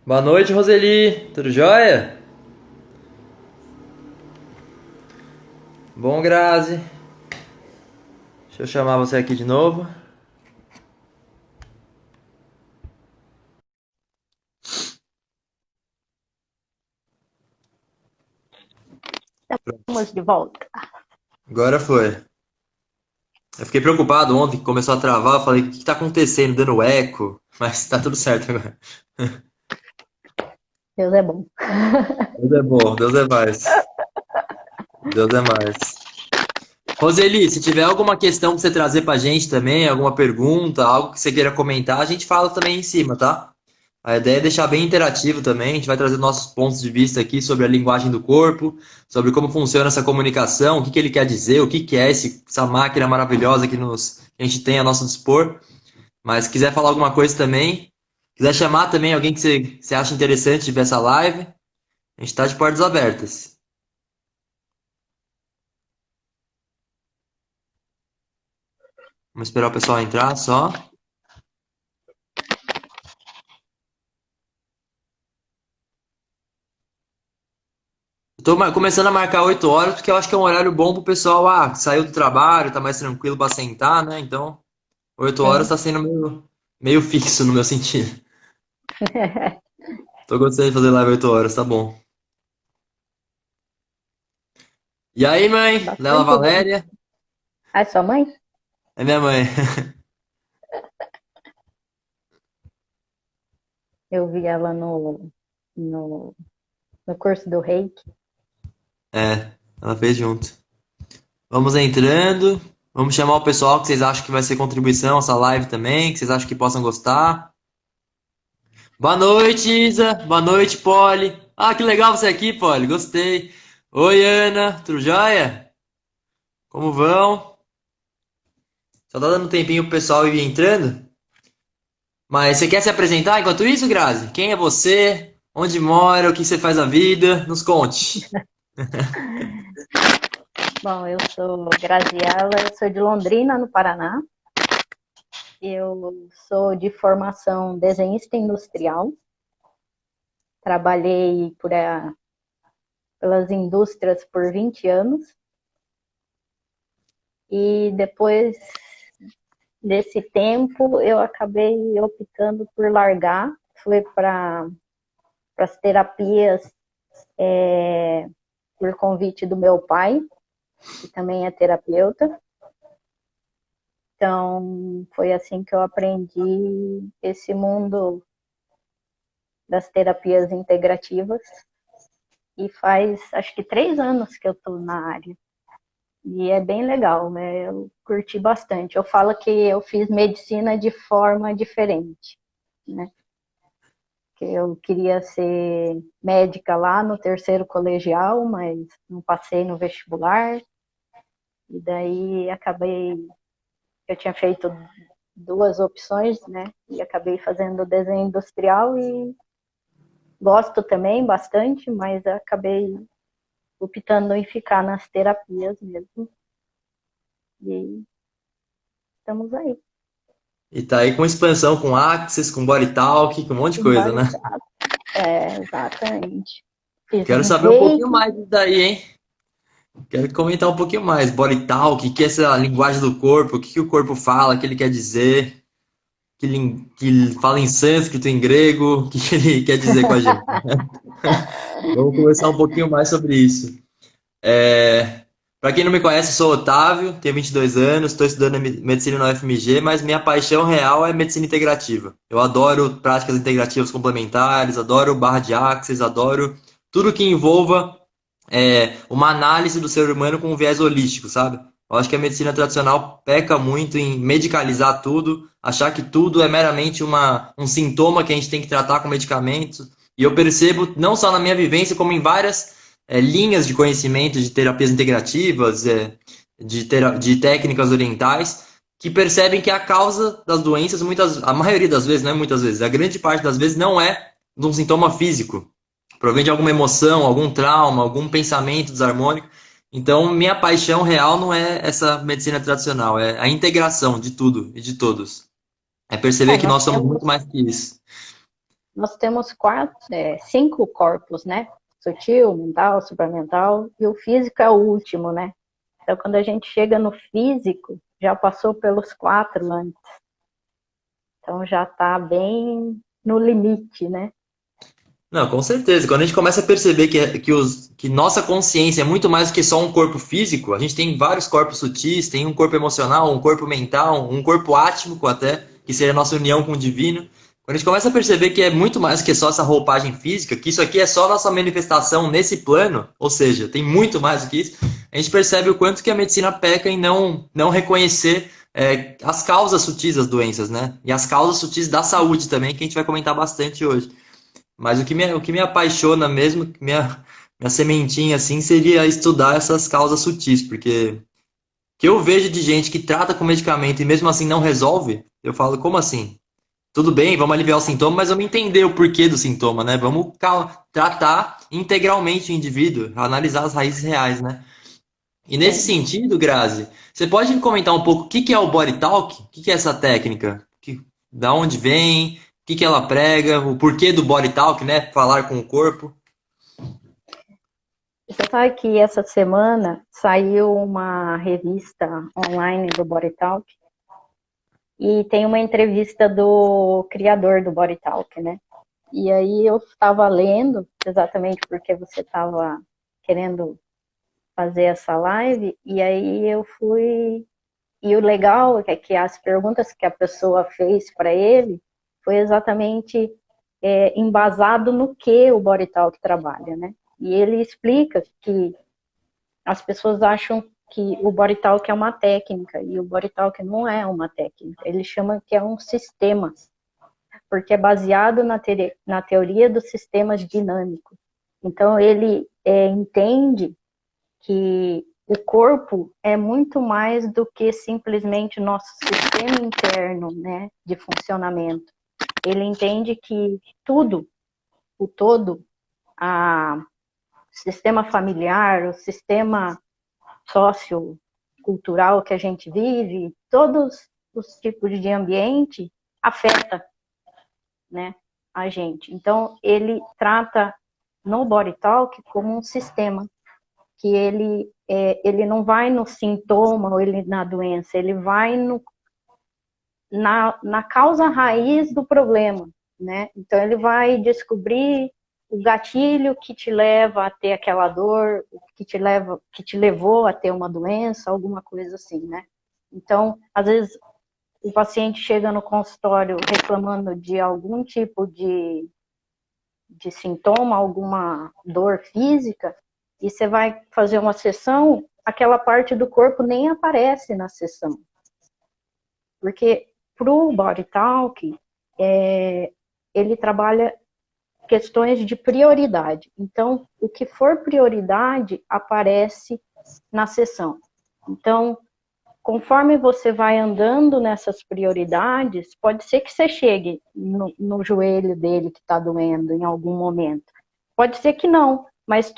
Boa noite, Roseli. Tudo jóia? Bom, Grazi. Deixa eu chamar você aqui de novo. Estamos de volta. Agora foi. Eu fiquei preocupado ontem que começou a travar. Eu falei, o que que tá acontecendo? Dando eco. Mas tá tudo certo agora. Deus é bom. Deus é bom, Deus é mais. Deus é mais. Roseli, se tiver alguma questão pra você trazer pra gente também, alguma pergunta, algo que você queira comentar, a gente fala também em cima, tá? A ideia é deixar bem interativo também. A gente vai trazer nossos pontos de vista aqui sobre a linguagem do corpo, sobre como funciona essa comunicação, o que que ele quer dizer, o que que é essa máquina maravilhosa que a gente tem a nosso dispor. Mas se quiser falar alguma coisa também, quiser chamar também alguém que você acha interessante de ver essa live, a gente está de portas abertas. Vamos esperar o pessoal entrar só. Começando a marcar 8 horas, porque eu acho que é um horário bom pro pessoal, saiu do trabalho, tá mais tranquilo para sentar, né? Então, 8 horas Sim. tá sendo meio fixo no meu sentido. Tô gostando de fazer live 8 horas, tá bom. E aí, mãe? Lela Bastante gente. Valéria? Ah, sua mãe? É minha mãe. Eu vi ela no, no curso do Reiki. É, ela fez junto. Vamos entrando. Vamos chamar o pessoal que vocês acham que vai ser contribuição essa live também, que vocês acham que possam gostar. Boa noite, Isa. Boa noite, Polly. Ah, que legal você aqui, Polly. Gostei. Oi, Ana. Tudo jóia? Como vão? Só tá dando um tempinho pro pessoal ir entrando. Mas você quer se apresentar enquanto isso, Grazi? Quem é você? Onde mora? O que você faz na vida? Nos conte. Bom, eu sou Graziela, eu sou de Londrina, no Paraná. Eu sou de formação desenhista industrial. Trabalhei pelas indústrias por 20 anos. E depois desse tempo, eu acabei optando por largar. Fui para as terapias por convite do meu pai, que também é terapeuta. Então, foi assim que eu aprendi esse mundo das terapias integrativas. E faz, acho que 3 anos que eu estou na área. E é bem legal, né? Eu curti bastante. Eu falo que eu fiz medicina de forma diferente, né? Que eu queria ser médica lá no terceiro colegial, mas não passei no vestibular. E daí acabei, eu tinha feito 2 opções, né? E acabei fazendo desenho industrial e gosto também bastante, mas acabei optando em ficar nas terapias mesmo. E estamos aí. E tá aí com expansão, com Axis, com Body Talk, com um monte de coisa, né? Exatamente. Fiz Quero um saber um pouquinho reiki. mais disso daí, hein? Quero comentar um pouquinho mais. Body Talk, o que é essa linguagem do corpo, o que que o corpo fala, o que ele quer dizer, que ele fala em sânscrito, em grego, o que que ele quer dizer com a gente. Vamos conversar um pouquinho mais sobre isso. Para quem não me conhece, eu sou Otávio, tenho 22 anos, estou estudando medicina na UFMG, mas minha paixão real é medicina integrativa. Eu adoro práticas integrativas complementares, adoro barra de axis, adoro tudo que envolva uma análise do ser humano com um viés holístico, sabe? Eu acho que a medicina tradicional peca muito em medicalizar tudo, achar que tudo é meramente um sintoma que a gente tem que tratar com medicamentos. E eu percebo, não só na minha vivência, como em várias linhas de conhecimento de terapias integrativas, de técnicas orientais, que percebem que a causa das doenças, a maioria das vezes, não é muitas vezes, a grande parte das vezes não é de um sintoma físico, provém de alguma emoção, algum trauma, algum pensamento desarmônico. Então, minha paixão real não é essa medicina tradicional, é a integração de tudo e de todos. É perceber que Nós nós somos temos, muito mais que isso. nós temos cinco corpos, né? Sutil, mental, supramental, e o físico é o último, né? Então, quando a gente chega no físico, já passou pelos quatro antes. Então, já está bem no limite, né? Não, com certeza. Quando a gente começa a perceber que nossa consciência é muito mais do que só um corpo físico, a gente tem vários corpos sutis, tem um corpo emocional, um corpo mental, um corpo átmico até, que seria a nossa união com o divino. Quando a gente começa a perceber que é muito mais do que só essa roupagem física, que isso aqui é só nossa manifestação nesse plano, ou seja, tem muito mais do que isso, a gente percebe o quanto que a medicina peca em não reconhecer as causas sutis das doenças, né? E as causas sutis da saúde também, que a gente vai comentar bastante hoje. Mas o que me apaixona mesmo, minha sementinha assim, seria estudar essas causas sutis, porque o que eu vejo de gente que trata com medicamento e mesmo assim não resolve, eu falo, como assim? Tudo bem, vamos aliviar o sintoma, mas vamos entender o porquê do sintoma, né? Vamos tratar integralmente o indivíduo, analisar as raízes reais, né? E nesse Sim. sentido, Grazi, você pode me comentar um pouco o que que é o Body Talk? O que que é essa técnica? Da onde vem? O que que ela prega? O porquê do Body Talk, né? Falar com o corpo. Você sabe que essa semana saiu uma revista online do Body Talk e tem uma entrevista do criador do Body Talk, né? E aí eu estava lendo, exatamente porque você estava querendo fazer essa live, e aí eu fui. E o legal é que as perguntas que a pessoa fez para ele foi exatamente embasado no que o Body Talk trabalha, né? E ele explica que as pessoas acham que o Body Talk é uma técnica, e o Body Talk não é uma técnica. Ele chama que é um sistema, porque é baseado na teoria dos sistemas dinâmicos. Então, ele entende que o corpo é muito mais do que simplesmente nosso sistema interno, né, de funcionamento. Ele entende que tudo, o todo, o sistema familiar, o sistema sociocultural que a gente vive, todos os tipos de ambiente afeta, né, a gente. Então, ele trata no Body Talk como um sistema, que ele não vai no sintoma ou ele na doença, ele vai na causa raiz do problema, né? Então, ele vai descobrir o gatilho que te leva a ter aquela dor, que te levou a ter uma doença, alguma coisa assim, né? Então, às vezes, o paciente chega no consultório reclamando de algum tipo de sintoma, alguma dor física, e você vai fazer uma sessão, aquela parte do corpo nem aparece na sessão. Porque para o Body Talk, ele trabalha questões de prioridade. Então, o que for prioridade aparece na sessão. Então, conforme você vai andando nessas prioridades, pode ser que você chegue no joelho dele que está doendo em algum momento. Pode ser que não, mas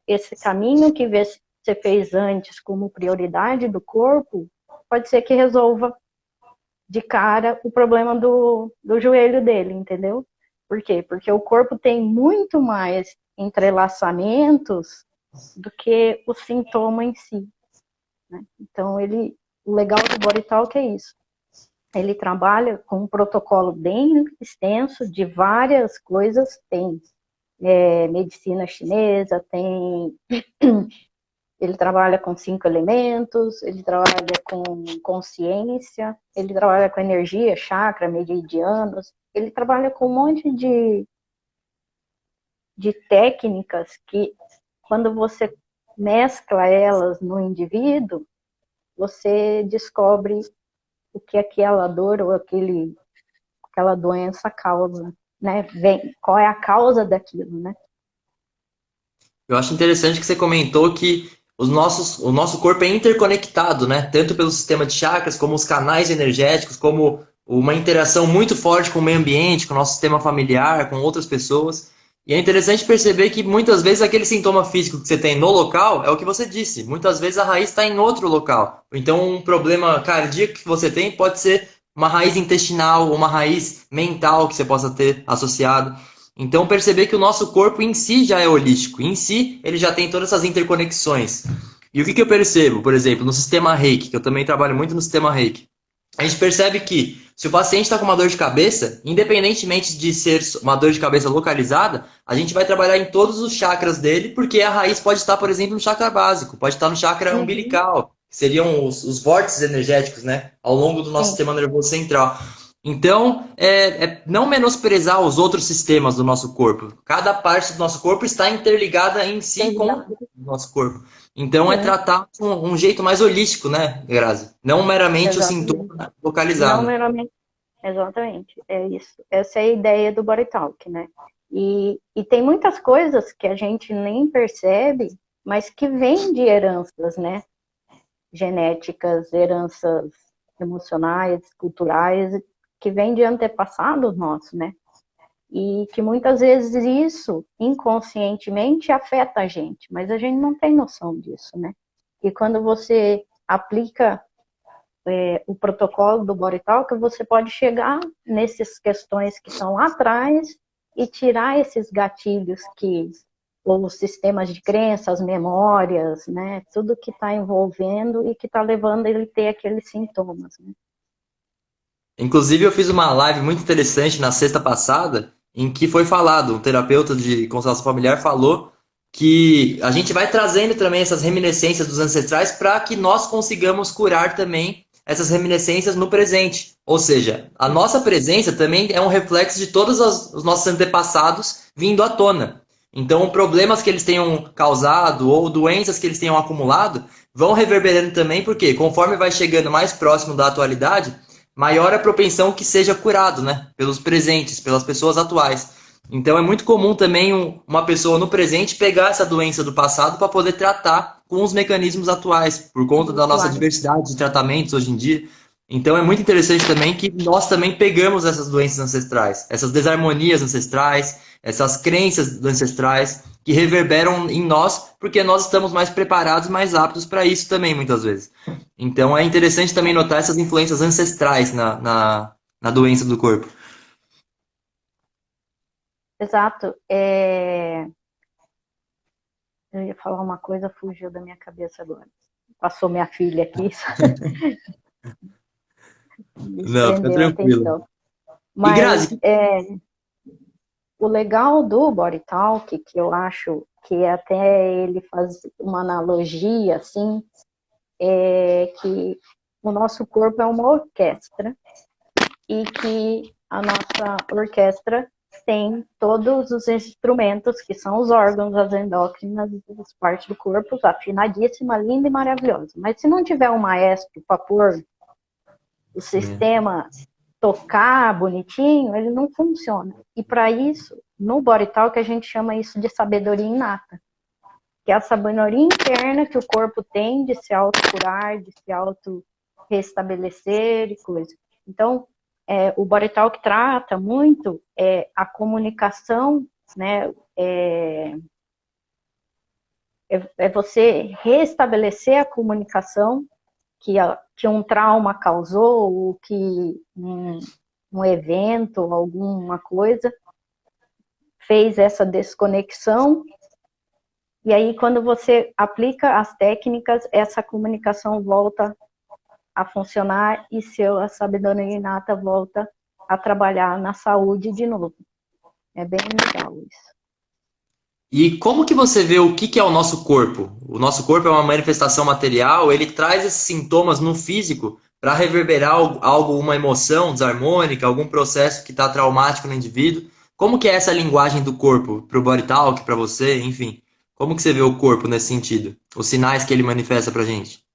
esse caminho que você fez antes como prioridade do corpo, pode ser que resolva de cara o problema do joelho dele, entendeu? Por quê? Porque o corpo tem muito mais entrelaçamentos do que o sintoma em si, né? Então, o legal do Body Talk é isso. Ele trabalha com um protocolo bem extenso de várias coisas. Tem medicina chinesa, ele trabalha com 5 elementos, ele trabalha com consciência, ele trabalha com energia, chakra, meridianos, ele trabalha com um monte de técnicas que, quando você mescla elas no indivíduo, você descobre o que aquela dor ou aquela doença causa, né? Qual é a causa daquilo, né? Eu acho interessante que você comentou que o nosso corpo é interconectado, né? Tanto pelo sistema de chakras, como os canais energéticos, como uma interação muito forte com o meio ambiente, com o nosso sistema familiar, com outras pessoas. E é interessante perceber que muitas vezes aquele sintoma físico que você tem no local é o que você disse. Muitas vezes a raiz está em outro local. Então, um problema cardíaco que você tem pode ser uma raiz intestinal, uma raiz mental que você possa ter associado. Então, perceber que o nosso corpo em si já é holístico, em si ele já tem todas essas interconexões. E o que eu percebo, por exemplo, no sistema Reiki, que eu também trabalho muito no sistema Reiki, a gente percebe que se o paciente está com uma dor de cabeça, independentemente de ser uma dor de cabeça localizada, a gente vai trabalhar em todos os chakras dele, porque a raiz pode estar, por exemplo, no chakra básico, pode estar no chakra Uhum. umbilical, que seriam os vórtices energéticos, né, ao longo do nosso Sim, sistema nervoso central. Então, é não menosprezar os outros sistemas do nosso corpo. Cada parte do nosso corpo está interligada em si com exato. o nosso corpo. Então, é Sim, tratar com um jeito mais holístico, né, Grazi? Não meramente o exatamente. sintoma Não localizado. meramente, exatamente, é isso. Essa é a ideia do Body Talk, né? E tem muitas coisas que a gente nem percebe, mas que vêm de heranças, né? Genéticas, heranças emocionais, culturais, que vêm de antepassados nossos, né? E que muitas vezes isso inconscientemente afeta a gente, mas a gente não tem noção disso, né? E quando você aplica o protocolo do Body Talk, você pode chegar nessas questões que estão lá atrás e tirar esses gatilhos que os sistemas de crença, as memórias, né, tudo que está envolvendo e que está levando ele a ter aqueles sintomas. Né? Inclusive, eu fiz uma live muito interessante na sexta passada, em que foi falado, um terapeuta de constelação familiar falou que a gente vai trazendo também essas reminiscências dos ancestrais para que nós consigamos curar também essas reminiscências no presente. Ou seja, a nossa presença também é um reflexo de todos os nossos antepassados vindo à tona. Então, problemas que eles tenham causado ou doenças que eles tenham acumulado vão reverberando também, porque conforme vai chegando mais próximo da atualidade, maior a propensão que seja curado, né? Pelos presentes, pelas pessoas atuais. Então é muito comum também uma pessoa no presente pegar essa doença do passado para poder tratar com os mecanismos atuais, por conta da nossa Atuais. diversidade de tratamentos hoje em dia. Então é muito interessante também que nós também pegamos essas doenças ancestrais, essas desarmonias ancestrais, essas crenças ancestrais que reverberam em nós, porque nós estamos mais preparados, mais aptos para isso também, muitas vezes. Então é interessante também notar essas influências ancestrais na doença do corpo. Exato. Eu ia falar uma coisa, fugiu da minha cabeça agora. Passou minha filha aqui, Não, fica desprendeu a tranquilo. atenção. E Mas Grazi, o legal do Body Talk, que eu acho que até ele faz uma analogia assim, é que o nosso corpo é uma orquestra e que a nossa orquestra tem todos os instrumentos, que são os órgãos, as endócrinas, as partes do corpo, afinadíssima, linda e maravilhosa. Mas se não tiver um maestro para pôr o sistema tocar bonitinho, ele não funciona. E para isso, no Body Talk, a gente chama isso de sabedoria inata, que é a sabedoria interna que o corpo tem de se autocurar, de se auto-restabelecer e coisa. Então, o Body Talk trata muito a comunicação, né? É você restabelecer a comunicação que um trauma causou, ou que um evento, alguma coisa, fez essa desconexão. E aí, quando você aplica as técnicas, essa comunicação volta a funcionar e a sabedoria inata volta a trabalhar na saúde de novo. É bem legal isso. e como que você vê o que é o nosso corpo? O nosso corpo é uma manifestação material, ele traz esses sintomas no físico para reverberar algo, uma emoção desarmônica, algum processo que está traumático no indivíduo. Como que é essa linguagem do corpo para o body talk, para você, enfim? Como que você vê o corpo nesse sentido? Os sinais que ele manifesta para gente?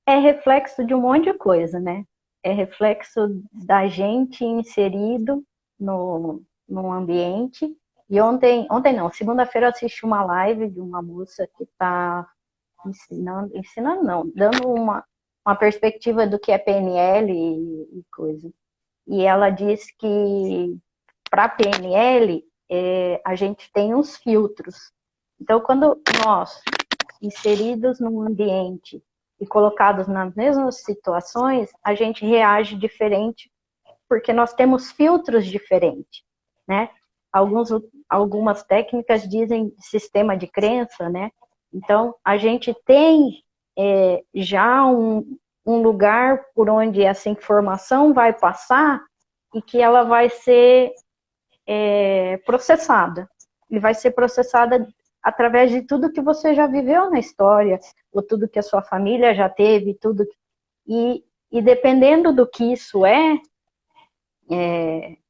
É reflexo de um monte de coisa, né? É reflexo da gente inserido no ambiente. E ontem não, segunda-feira eu assisti uma live de uma moça que está ensinando não, dando uma perspectiva do que é PNL e coisa. E ela diz que para PNL a gente tem uns filtros. Então, quando nós, inseridos num ambiente e colocados nas mesmas situações, a gente reage diferente, porque nós temos filtros diferentes, né? Algumas técnicas dizem sistema de crença, né? Então, a gente tem já um lugar por onde essa informação vai passar e que ela vai ser processada. E vai ser processada através de tudo que você já viveu na história, ou tudo que a sua família já teve, tudo. E dependendo do que isso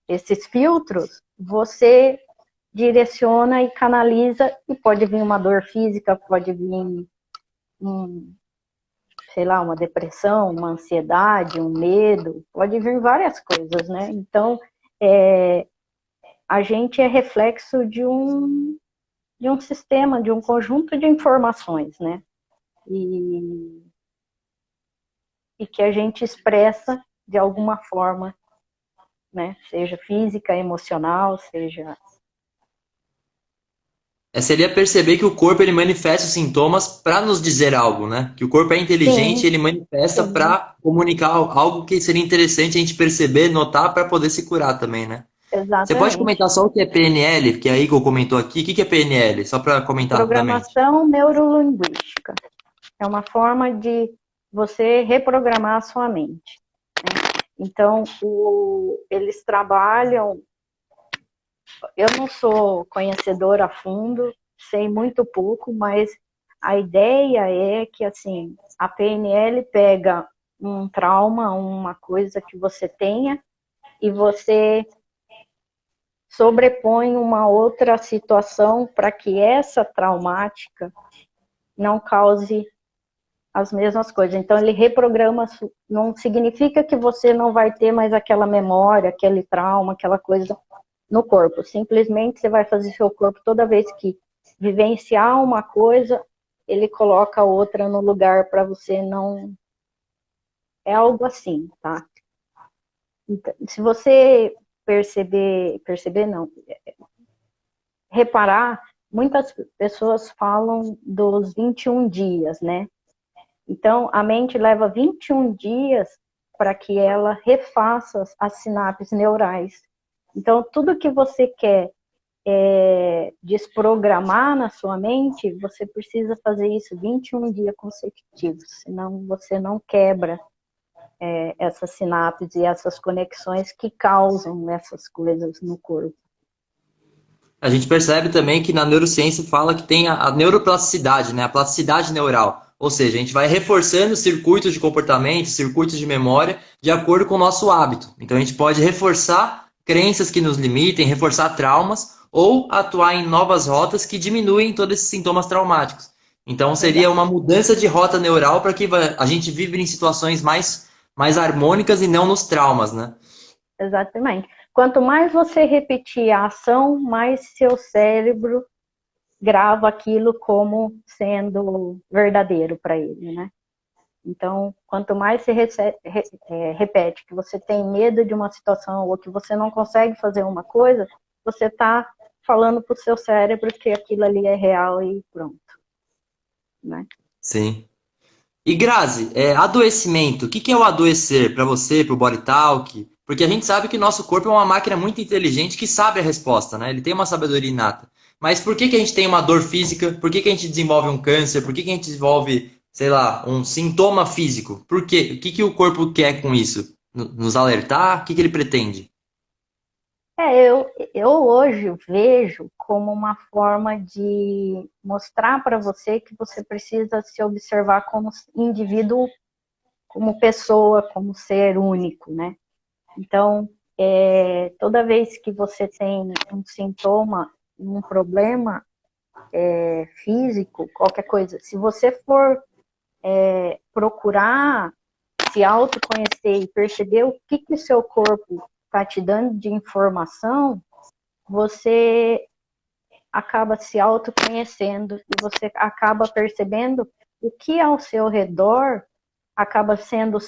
esses filtros, você direciona e canaliza, e pode vir uma dor física, pode vir sei lá, uma depressão, uma ansiedade, um medo, pode vir várias coisas, né? Então, a gente é reflexo de um sistema, de um conjunto de informações, né? E que a gente expressa de alguma forma, né? Seja física, emocional, seja... Seria perceber que o corpo ele manifesta os sintomas para nos dizer algo, né? Que o corpo é inteligente, Sim, ele manifesta sim, para comunicar algo que seria interessante a gente perceber, notar para poder se curar também, né? Você pode exatamente. comentar só o que é PNL, que a Igor comentou aqui. O que é PNL? Só para comentar rapidamente. Programação neurolinguística. É uma forma de você reprogramar a sua mente. Né? Então, eles trabalham... Eu não sou conhecedora a fundo, sei muito pouco, mas a ideia é que, assim, a PNL pega um trauma, uma coisa que você tenha, e você sobrepõe uma outra situação para que essa traumática não cause as mesmas coisas. Então, ele reprograma, não significa que você não vai ter mais aquela memória, aquele trauma, aquela coisa no corpo. Simplesmente você vai fazer seu corpo, toda vez que vivenciar uma coisa, ele coloca outra no lugar para você não... É algo assim, tá? Então, se você perceber não, reparar, muitas pessoas falam dos 21 dias, né? Então, a mente leva 21 dias para que ela refaça as sinapses neurais. Então, tudo que você quer desprogramar na sua mente, você precisa fazer isso 21 dias consecutivos, senão você não quebra essas sinapses e essas conexões que causam essas coisas no corpo. A gente percebe também que na neurociência fala que tem a neuroplasticidade, né? A plasticidade neural. Ou seja, a gente vai reforçando circuitos de comportamento, circuitos de memória, de acordo com o nosso hábito. Então a gente pode reforçar crenças que nos limitem, reforçar traumas, ou atuar em novas rotas que diminuem todos esses sintomas traumáticos. Então seria uma mudança de rota neural para que a gente vibre em situações mais harmônicas e não nos traumas, né? Exatamente. Quanto mais você repetir a ação, mais seu cérebro grava aquilo como sendo verdadeiro para ele, né? Então, quanto mais você repete que você tem medo de uma situação ou que você não consegue fazer uma coisa, você está falando para o seu cérebro que aquilo ali é real e pronto, né? Sim. E Grazi, adoecimento, o que que é o adoecer para você, para o Body Talk? Porque a gente sabe que nosso corpo é uma máquina muito inteligente que sabe a resposta, né? Ele tem uma sabedoria inata. Mas por que que a gente tem uma dor física? Por que que a gente desenvolve um câncer? Por que que a gente desenvolve, sei lá, um sintoma físico? Por quê? O que que o corpo quer com isso? Nos alertar? O que que ele pretende? Eu hoje vejo como uma forma de mostrar para você que você precisa se observar como indivíduo, como pessoa, como ser único, né? Então, toda vez que você tem um sintoma, um problema físico, qualquer coisa, se você for procurar se autoconhecer e perceber o que o seu corpo está te dando de informação, você acaba se autoconhecendo e você acaba percebendo o que ao seu redor acaba sendo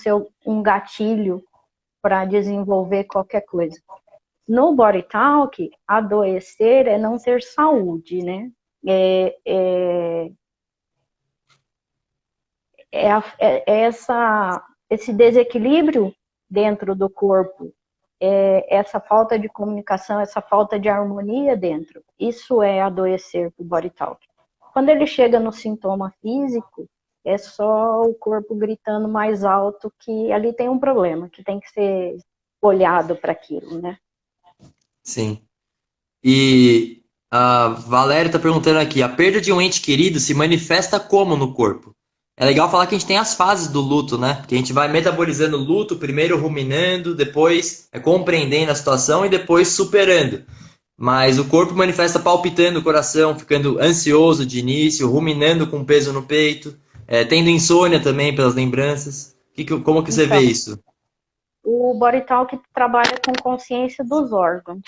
um gatilho para desenvolver qualquer coisa. No Body Talk, adoecer é não ter saúde, né? esse desequilíbrio dentro do corpo, essa falta de comunicação, essa falta de harmonia dentro. Isso é adoecer por body talk. Quando ele chega no sintoma físico, é só o corpo gritando mais alto que ali tem um problema, que tem que ser olhado para aquilo, né? Sim. E a Valéria está perguntando aqui, a perda de um ente querido se manifesta como no corpo? É legal falar que a gente tem as fases do luto, né? Que a gente vai metabolizando o luto, primeiro ruminando, depois compreendendo a situação e depois superando. Mas o corpo manifesta palpitando o coração, ficando ansioso de início, ruminando com peso no peito, tendo insônia também pelas lembranças. Como que você vê Então, isso? o body talk trabalha com consciência dos órgãos,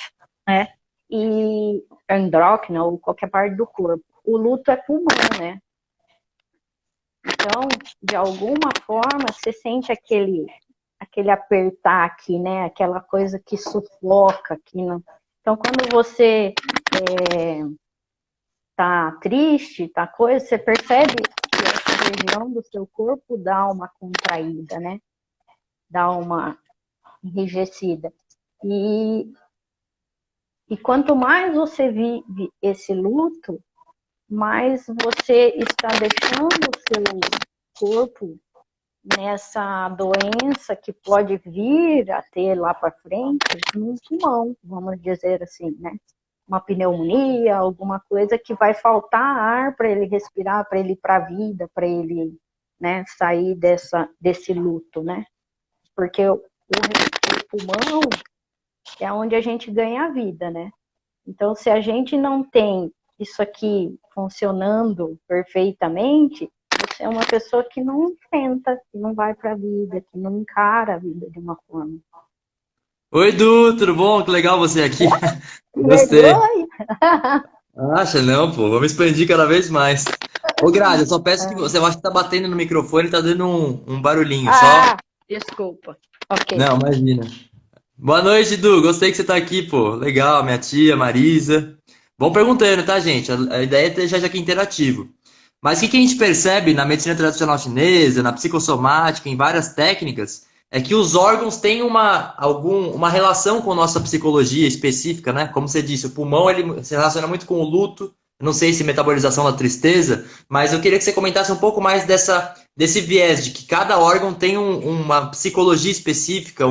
né? E endócrina ou qualquer parte do corpo. O luto é pulmão, né? Então, de alguma forma, você sente aquele apertar aqui, né? Aquela coisa que sufoca aqui. Então, quando você tá triste, tá coisa, você percebe que essa região do seu corpo dá uma contraída, né? Dá uma enrijecida. E quanto mais você vive esse luto, mais você está deixando o seu corpo nessa doença que pode vir a ter lá para frente no pulmão, vamos dizer assim, né? Uma pneumonia, alguma coisa que vai faltar ar para ele respirar, para ele ir para a vida, para ele, né, sair desse luto, né? Porque o pulmão é onde a gente ganha a vida, né? Então, se a gente não tem isso aqui funcionando perfeitamente, você é uma pessoa que não enfrenta, que não vai para a vida, que não encara a vida de uma forma. Oi, Du, tudo bom? Que legal você aqui. Que Gostei. vergonha! Acha não, pô. Vamos expandir cada vez mais. Ô, Grazi, eu só peço que você, eu acho que tá batendo no microfone e tá dando um barulhinho, só. Ah, desculpa. Ok. Não, imagina. Boa noite, Du. Gostei que você tá aqui, pô. Legal, minha tia, Marisa. Vão perguntando, tá, gente? A ideia é deixar isso aqui interativo. Mas o que que a gente percebe na medicina tradicional chinesa, na psicossomática, em várias técnicas, é que os órgãos têm uma relação com a nossa psicologia específica, né? Como você disse, o pulmão ele se relaciona muito com o luto, não sei se metabolização da tristeza, mas eu queria que você comentasse um pouco mais desse viés de que cada órgão tem uma psicologia específica,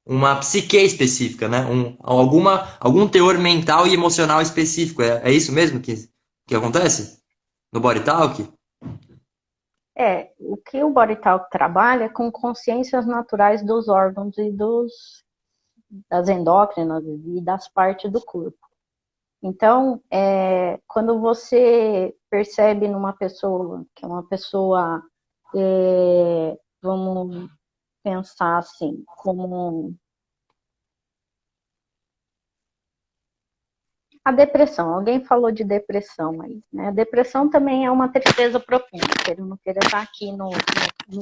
uma psique específica, né? Algum teor mental e emocional específico. É isso mesmo que acontece no Body Talk? O que o Body Talk trabalha é com consciências naturais dos órgãos e das endócrinas e das partes do corpo. Então, quando você percebe numa pessoa, que é uma pessoa, vamos pensar assim, como a depressão. Alguém falou de depressão aí, né? A depressão também é uma tristeza profunda, que ele não queira estar aqui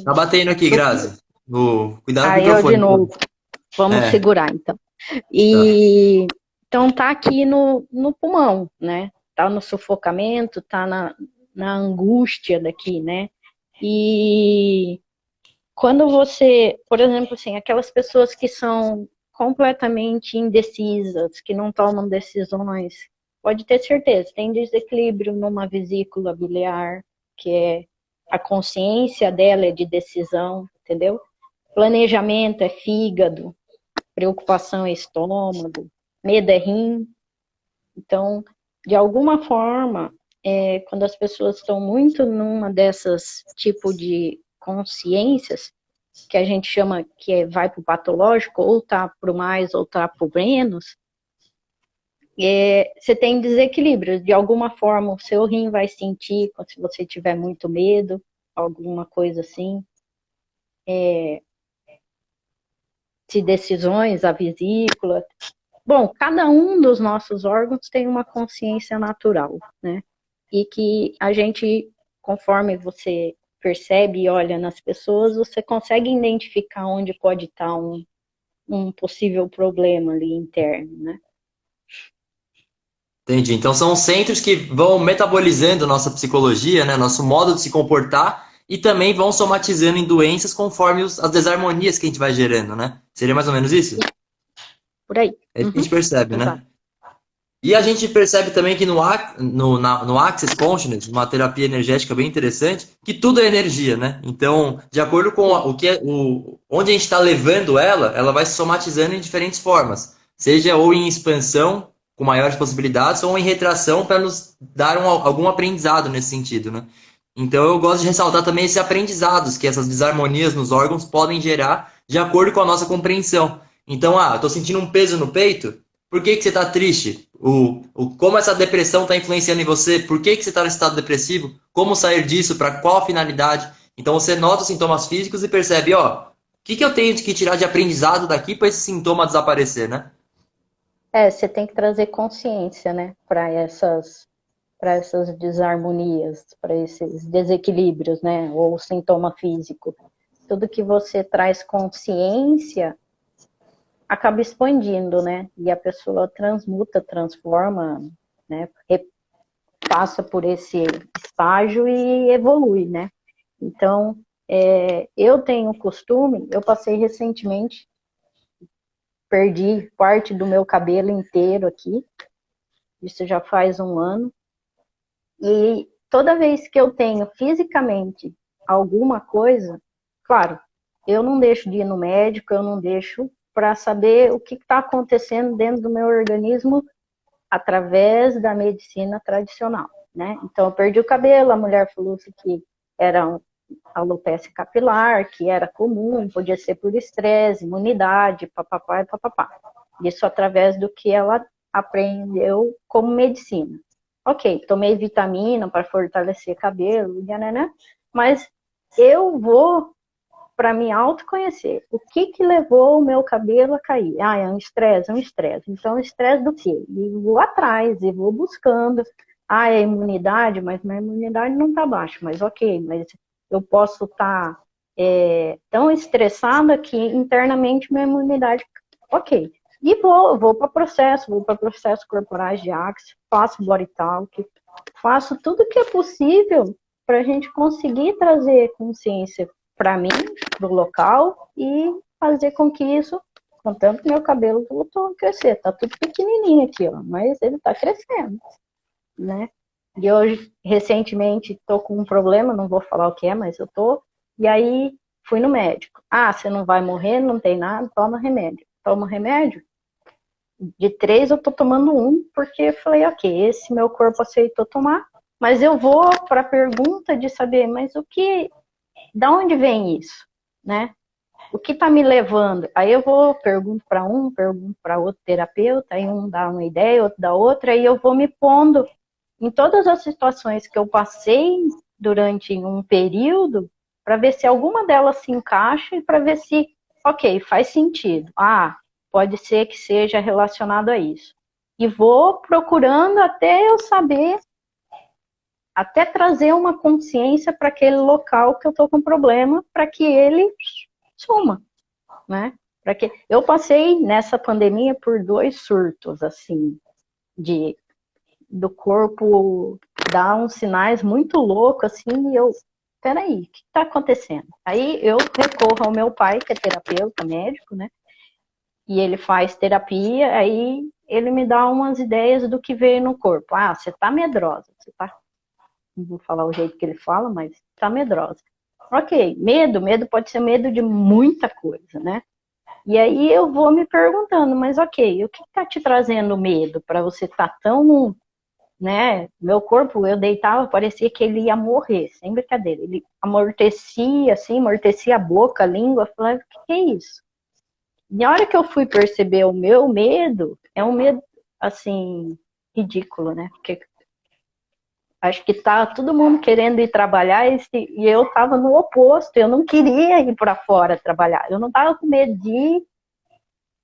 Tá batendo aqui, no... Grazi. Cuidado com o Aí eu de microfone. novo, vamos É, segurar então. tá. E então tá aqui no pulmão, né? Tá no sufocamento, tá na angústia daqui, né? E quando você, por exemplo, assim, aquelas pessoas que são completamente indecisas, que não tomam decisões, pode ter certeza, tem desequilíbrio numa vesícula biliar, que é a consciência dela é de decisão, entendeu? Planejamento é fígado, preocupação é estômago, medo é rim. Então, de alguma forma, quando as pessoas estão muito numa dessas tipo de consciências, que a gente chama que vai para o patológico, ou tá para o mais, ou tá para o menos, você tem desequilíbrio. De alguma forma, o seu rim vai sentir, se você tiver muito medo, alguma coisa assim. Se decisões, a vesícula. Bom, cada um dos nossos órgãos tem uma consciência natural, né? E que a gente, conforme você percebe e olha nas pessoas, você consegue identificar onde pode estar um possível problema ali interno, né? Entendi. Então são centros que vão metabolizando nossa psicologia, né? Nosso modo de se comportar e também vão somatizando em doenças conforme as desarmonias que a gente vai gerando, né? Seria mais ou menos isso? Por aí. É isso que a gente Uhum, percebe, né? exato. E a gente percebe também que no Access Consciousness, uma terapia energética bem interessante, que tudo é energia, né? Então, de acordo com Sim. onde a gente está levando ela, ela vai se somatizando em diferentes formas. Seja ou em expansão, com maiores possibilidades, ou em retração para nos dar algum aprendizado nesse sentido, né? Então, eu gosto de ressaltar também esses aprendizados que essas desarmonias nos órgãos podem gerar de acordo com a nossa compreensão. Então, eu estou sentindo um peso no peito, por que que você está triste? Como essa depressão está influenciando em você? Por que que você está no estado depressivo? Como sair disso? Para qual finalidade? Então você nota os sintomas físicos e percebe, ó, o que que eu tenho que tirar de aprendizado daqui para esse sintoma desaparecer, né? Você tem que trazer consciência, né, para essas desarmonias, para esses desequilíbrios, né, ou sintoma físico. Tudo que você traz consciência acaba expandindo, né, e a pessoa transmuta, transforma, né, passa por esse estágio e evolui, né. Então, eu tenho o costume, eu passei recentemente, perdi parte do meu cabelo inteiro aqui, isso já faz um ano, e toda vez que eu tenho fisicamente alguma coisa, claro, eu não deixo de ir no médico, eu não deixo para saber o que está acontecendo dentro do meu organismo através da medicina tradicional, né? Então, eu perdi o cabelo, a mulher falou que era alopecia capilar, que era comum, podia ser por estresse, imunidade, papapá e papapá. Isso através do que ela aprendeu como medicina. Ok, tomei vitamina para fortalecer cabelo, né? Mas eu vou para me autoconhecer. O que que levou o meu cabelo a cair? É um estresse, é um estresse. Então, estresse do quê? E vou atrás, e vou buscando. É imunidade, mas minha imunidade não está baixa. Mas ok, mas eu posso estar tão estressada que internamente minha imunidade, ok. E vou para processo corporais de Axe, faço body talk, faço tudo que é possível para a gente conseguir trazer consciência para mim, do local, e fazer com que isso, contanto que meu cabelo voltou a crescer, tá tudo pequenininho aqui, ó, mas ele tá crescendo, né? E hoje, recentemente, tô com um problema, não vou falar o que é, mas eu tô, e aí fui no médico. Você não vai morrer, não tem nada, toma remédio. Toma remédio? De 3 eu tô tomando um, porque eu falei, ok, esse meu corpo aceitou tomar, mas eu vou para a pergunta de saber, mas da onde vem isso, né? O que está me levando? Aí eu vou, pergunto para um, pergunto para outro terapeuta, aí um dá uma ideia, outro dá outra, aí eu vou me pondo em todas as situações que eu passei durante um período, para ver se alguma delas se encaixa e para ver se, ok, faz sentido. Pode ser que seja relacionado a isso. E vou procurando até eu saber, até trazer uma consciência para aquele local que eu estou com problema, para que ele suma, né? Para que eu passei nessa pandemia por 2 surtos, assim, de do corpo dar uns sinais muito loucos, assim, e eu, peraí, o que está acontecendo? Aí eu recorro ao meu pai, que é terapeuta, médico, né? E ele faz terapia, aí ele me dá umas ideias do que veio no corpo. Você tá medrosa, você tá, não vou falar o jeito que ele fala, mas tá medrosa. Ok, medo pode ser medo de muita coisa, né? E aí eu vou me perguntando, mas ok, o que está te trazendo medo para você estar tão, né? Meu corpo, eu deitava, parecia que ele ia morrer, sem brincadeira. Ele amortecia, assim, amortecia a boca, a língua. Eu falei, o que é isso? E a hora que eu fui perceber o meu medo, é um medo, assim, ridículo, né? Porque acho que tá todo mundo querendo ir trabalhar e eu tava no oposto. Eu não queria ir para fora trabalhar. Eu não tava com medo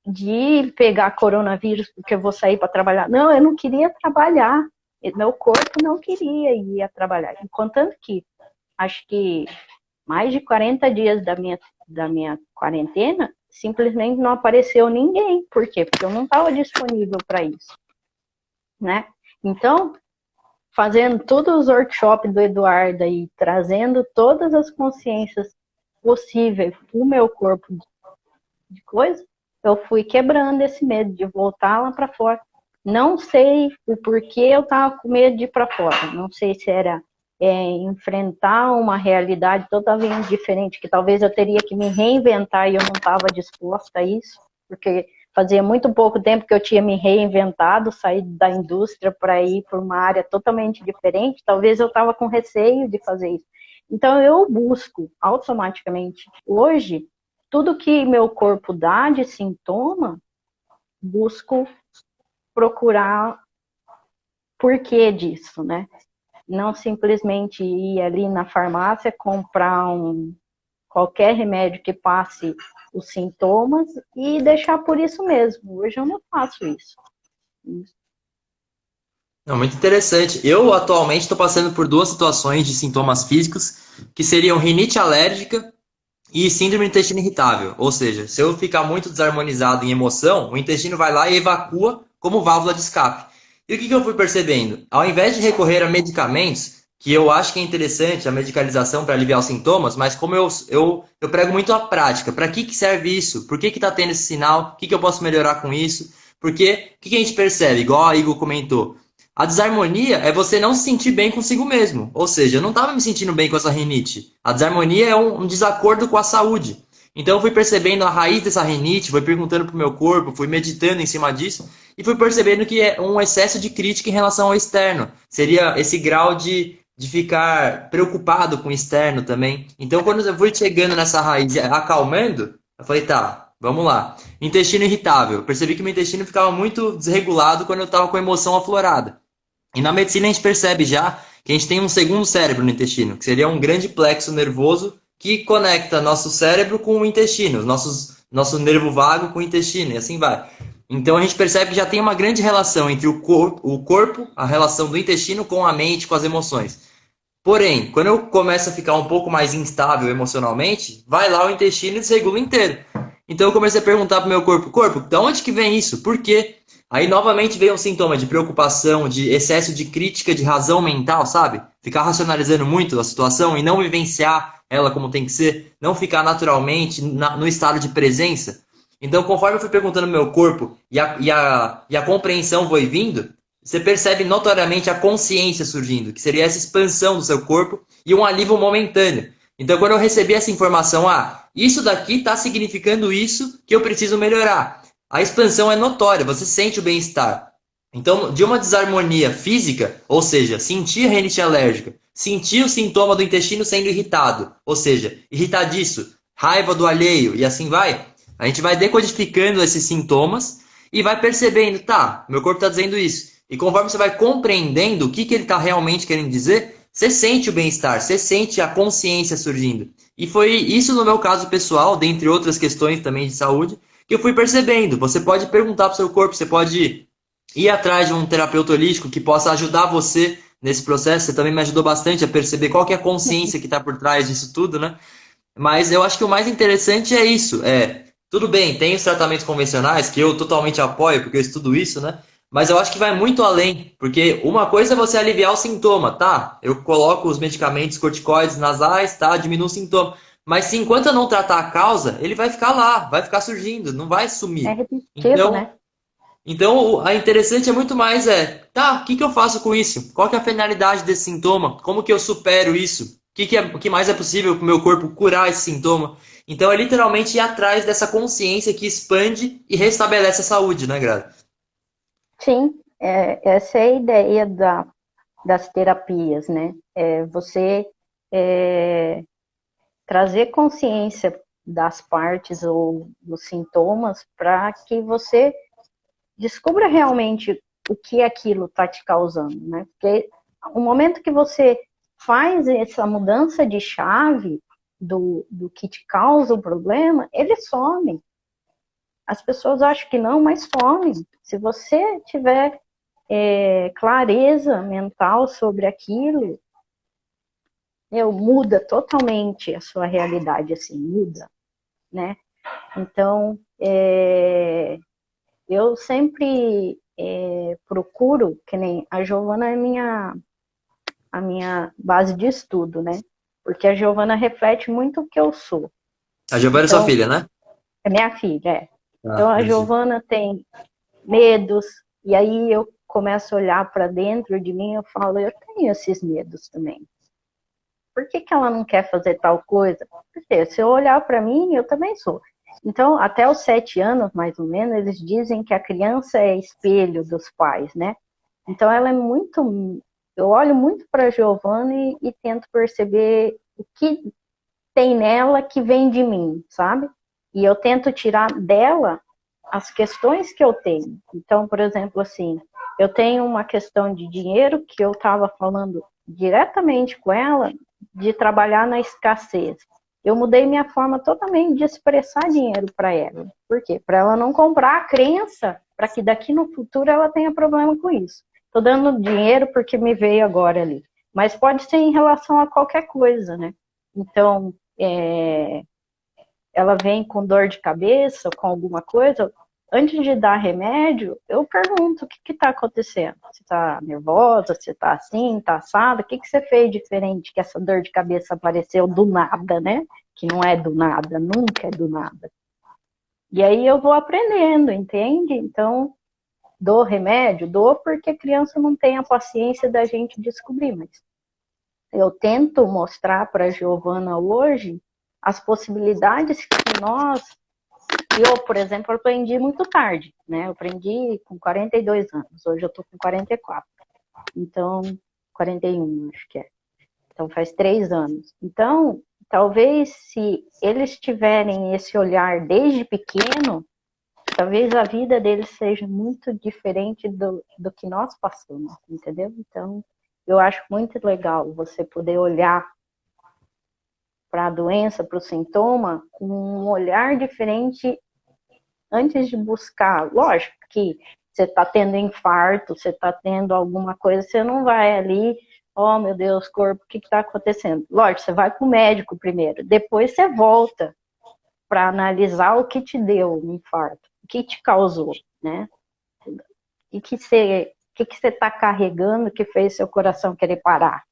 de pegar coronavírus porque eu vou sair para trabalhar. Não, eu não queria trabalhar. Meu corpo não queria ir a trabalhar. Contanto que, acho que mais de 40 dias da minha quarentena, simplesmente não apareceu ninguém. Por quê? Porque eu não estava disponível para isso, né? Então, fazendo todos os workshops do Eduardo aí, trazendo todas as consciências possíveis para o meu corpo de coisa, eu fui quebrando esse medo de voltar lá para fora. Não sei o porquê eu estava com medo de ir para fora. Não sei se era enfrentar uma realidade totalmente diferente, que talvez eu teria que me reinventar e eu não estava disposta a isso, porque fazia muito pouco tempo que eu tinha me reinventado, saí da indústria para ir para uma área totalmente diferente. Talvez eu estava com receio de fazer isso. Então eu busco automaticamente. Hoje, tudo que meu corpo dá de sintoma, busco procurar porquê disso, né? Não simplesmente ir ali na farmácia, comprar qualquer remédio que passe os sintomas e deixar por isso mesmo. Hoje eu não faço isso. Não, muito interessante. Eu atualmente estou passando por duas situações de sintomas físicos, que seriam rinite alérgica e síndrome do intestino irritável. Ou seja, se eu ficar muito desarmonizado em emoção, o intestino vai lá e evacua como válvula de escape. E o que eu fui percebendo? Ao invés de recorrer a medicamentos, que eu acho que é interessante a medicalização para aliviar os sintomas, mas como eu prego muito a prática. Para que serve isso? Por que está tendo esse sinal? O que eu posso melhorar com isso? Porque o que a gente percebe? Igual a Igor comentou. A desarmonia é você não se sentir bem consigo mesmo. Ou seja, eu não estava me sentindo bem com essa rinite. A desarmonia é um desacordo com a saúde. Então eu fui percebendo a raiz dessa rinite, fui perguntando para o meu corpo, fui meditando em cima disso e fui percebendo que é um excesso de crítica em relação ao externo. Seria esse grau de ficar preocupado com o externo também. Então quando eu fui chegando nessa raiz, acalmando, eu falei, tá, vamos lá. Intestino irritável. Eu percebi que meu intestino ficava muito desregulado quando eu estava com a emoção aflorada. E na medicina a gente percebe já que a gente tem um segundo cérebro no intestino, que seria um grande plexo nervoso que conecta nosso cérebro com o intestino, nosso nervo vago com o intestino, e assim vai. Então a gente percebe que já tem uma grande relação entre o corpo, a relação do intestino com a mente, com as emoções. Porém, quando eu começo a ficar um pouco mais instável emocionalmente, vai lá o intestino e desregula inteiro. Então eu comecei a perguntar pro meu corpo, de onde que vem isso? Por quê? Aí novamente veio um sintoma de preocupação, de excesso de crítica, de razão mental, sabe? Ficar racionalizando muito a situação e não vivenciar ela como tem que ser, não ficar naturalmente no estado de presença. Então, conforme eu fui perguntando ao meu corpo e a compreensão foi vindo, você percebe notoriamente a consciência surgindo, que seria essa expansão do seu corpo e um alívio momentâneo. Então, quando eu recebi essa informação, isso daqui está significando isso que eu preciso melhorar. A expansão é notória, você sente o bem-estar. Então, de uma desarmonia física, ou seja, sentir rinite alérgica, sentir o sintoma do intestino sendo irritado, ou seja, irritadiço, raiva do alheio e assim vai, a gente vai decodificando esses sintomas e vai percebendo, tá, meu corpo está dizendo isso. E conforme você vai compreendendo o que ele está realmente querendo dizer, você sente o bem-estar, você sente a consciência surgindo. E foi isso no meu caso pessoal, dentre outras questões também de saúde, que eu fui percebendo. Você pode perguntar para o seu corpo, você pode ir atrás de um terapeuta holístico que possa ajudar você nesse processo. Você também me ajudou bastante a perceber qual que é a consciência que está por trás disso tudo, né? Mas eu acho que o mais interessante é isso. Tudo bem, tem os tratamentos convencionais que eu totalmente apoio, porque eu estudo isso, né? Mas eu acho que vai muito além, porque uma coisa é você aliviar o sintoma, tá? Eu coloco os medicamentos corticoides nasais, tá? Diminuo o sintoma. Mas se enquanto eu não tratar a causa, ele vai ficar lá, vai ficar surgindo, não vai É sumir. repetitivo, Então, né? a interessante é muito mais tá, o que que eu faço com isso? Qual que é a finalidade desse sintoma? Como que eu supero isso? O que mais é possível para o meu corpo curar esse sintoma? Então é literalmente ir atrás dessa consciência que expande e restabelece a saúde, né, Grada? Sim, essa é a ideia das terapias, né? Você é, trazer consciência das partes ou dos sintomas para que você descubra realmente o que aquilo está te causando, né? Porque o momento que você faz essa mudança de chave do que te causa o problema, ele some. As pessoas acham que não, mas some. Se você tiver clareza mental sobre aquilo, muda totalmente a sua realidade, assim, muda, né? Então, eu sempre procuro, que nem a Giovana é minha a minha base de estudo, né? Porque a Giovana reflete muito o que eu sou. A Giovana é sua Então, filha, né? é minha filha, é. Então, Ah, a beleza. Giovana tem medos, e aí eu começo a olhar para dentro de mim e eu falo, eu tenho esses medos também. Por que que ela não quer fazer tal coisa? Porque se eu olhar para mim, eu também sou. Então, até os 7 anos, mais ou menos, eles dizem que a criança é espelho dos pais, né? Então, ela é muito. Eu olho muito para a Giovana e tento perceber o que tem nela que vem de mim, sabe? E eu tento tirar dela as questões que eu tenho. Então, por exemplo, assim, eu tenho uma questão de dinheiro que eu estava falando diretamente com ela de trabalhar na escassez. Eu mudei minha forma totalmente de expressar dinheiro para ela. Por quê? Para ela não comprar a crença, para que daqui no futuro ela tenha problema com isso. Estou dando dinheiro porque me veio agora ali. Mas pode ser em relação a qualquer coisa, né? Então, ela vem com dor de cabeça, com alguma coisa, antes de dar remédio, eu pergunto o que está acontecendo. Você está nervosa, você está assim, está assada, o que você fez diferente que essa dor de cabeça apareceu do nada, né? Que não é do nada, nunca é do nada. E aí eu vou aprendendo, entende? Então, dou remédio, dou porque a criança não tem a paciência da gente descobrir, mas eu tento mostrar para a Giovana hoje as possibilidades que nós. Eu, por exemplo, aprendi muito tarde, né? Eu aprendi com 42 anos, hoje eu tô com 44. Então, 41, acho que é. Então, faz 3 anos. Então, talvez se eles tiverem esse olhar desde pequeno, talvez a vida deles seja muito diferente do que nós passamos, entendeu? Então, eu acho muito legal você poder olhar para a doença, para o sintoma, com um olhar diferente antes de buscar. Lógico que você está tendo infarto, você está tendo alguma coisa, você não vai ali, oh meu Deus, corpo, o que está acontecendo? Lógico, você vai para o médico primeiro, depois você volta para analisar o que te deu o infarto, o que te causou, né? E que você está carregando que fez seu coração querer parar,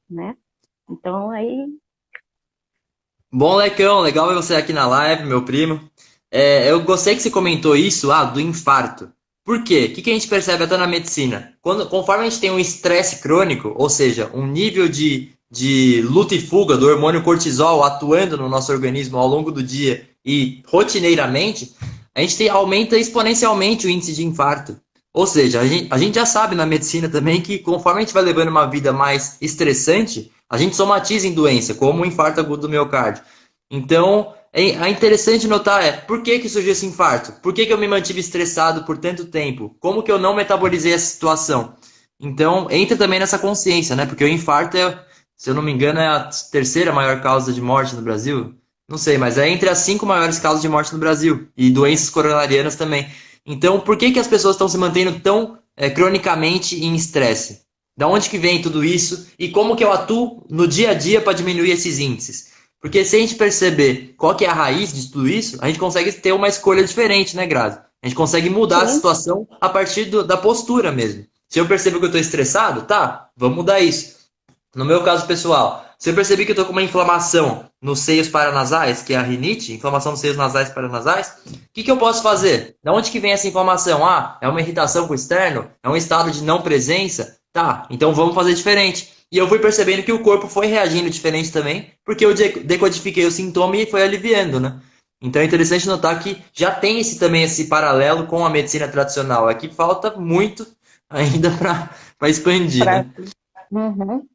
né? Então aí. Bom, Lecão, legal ver você aqui na live, meu primo. Eu gostei que você comentou isso, do infarto. Por quê? O que a gente percebe até na medicina? Conforme a gente tem um estresse crônico, ou seja, um nível de luta e fuga do hormônio cortisol atuando no nosso organismo ao longo do dia e rotineiramente, aumenta exponencialmente o índice de infarto. Ou seja, a gente já sabe na medicina também que conforme a gente vai levando uma vida mais estressante, a gente somatiza em doença, como o infarto agudo do miocárdio. Então, é interessante notar por que surgiu esse infarto? Por que eu me mantive estressado por tanto tempo? Como que eu não metabolizei essa situação? Então, entra também nessa consciência, né? Porque o infarto se eu não me engano, é a terceira maior causa de morte no Brasil. Não sei, mas é entre as 5 maiores causas de morte no Brasil. E doenças coronarianas também. Então, por que as pessoas estão se mantendo tão cronicamente em estresse? Da onde que vem tudo isso? E como que eu atuo no dia a dia para diminuir esses índices? Porque se a gente perceber qual que é a raiz de tudo isso, a gente consegue ter uma escolha diferente, né, Grazi? A gente consegue mudar a Sim, situação a partir da postura mesmo. Se eu percebo que eu estou estressado, tá, vamos mudar isso. No meu caso pessoal, se eu perceber que eu estou com uma inflamação nos seios paranasais, que é a rinite, inflamação nos seios nasais paranasais, o que eu posso fazer? Da onde que vem essa inflamação? É uma irritação com o externo? É um estado de não presença? Tá, então vamos fazer diferente. E eu fui percebendo que o corpo foi reagindo diferente também, porque eu decodifiquei o sintoma e foi aliviando, né? Então é interessante notar que já tem também esse paralelo com a medicina tradicional. Aqui falta muito ainda para expandir, pra... né? Uhum.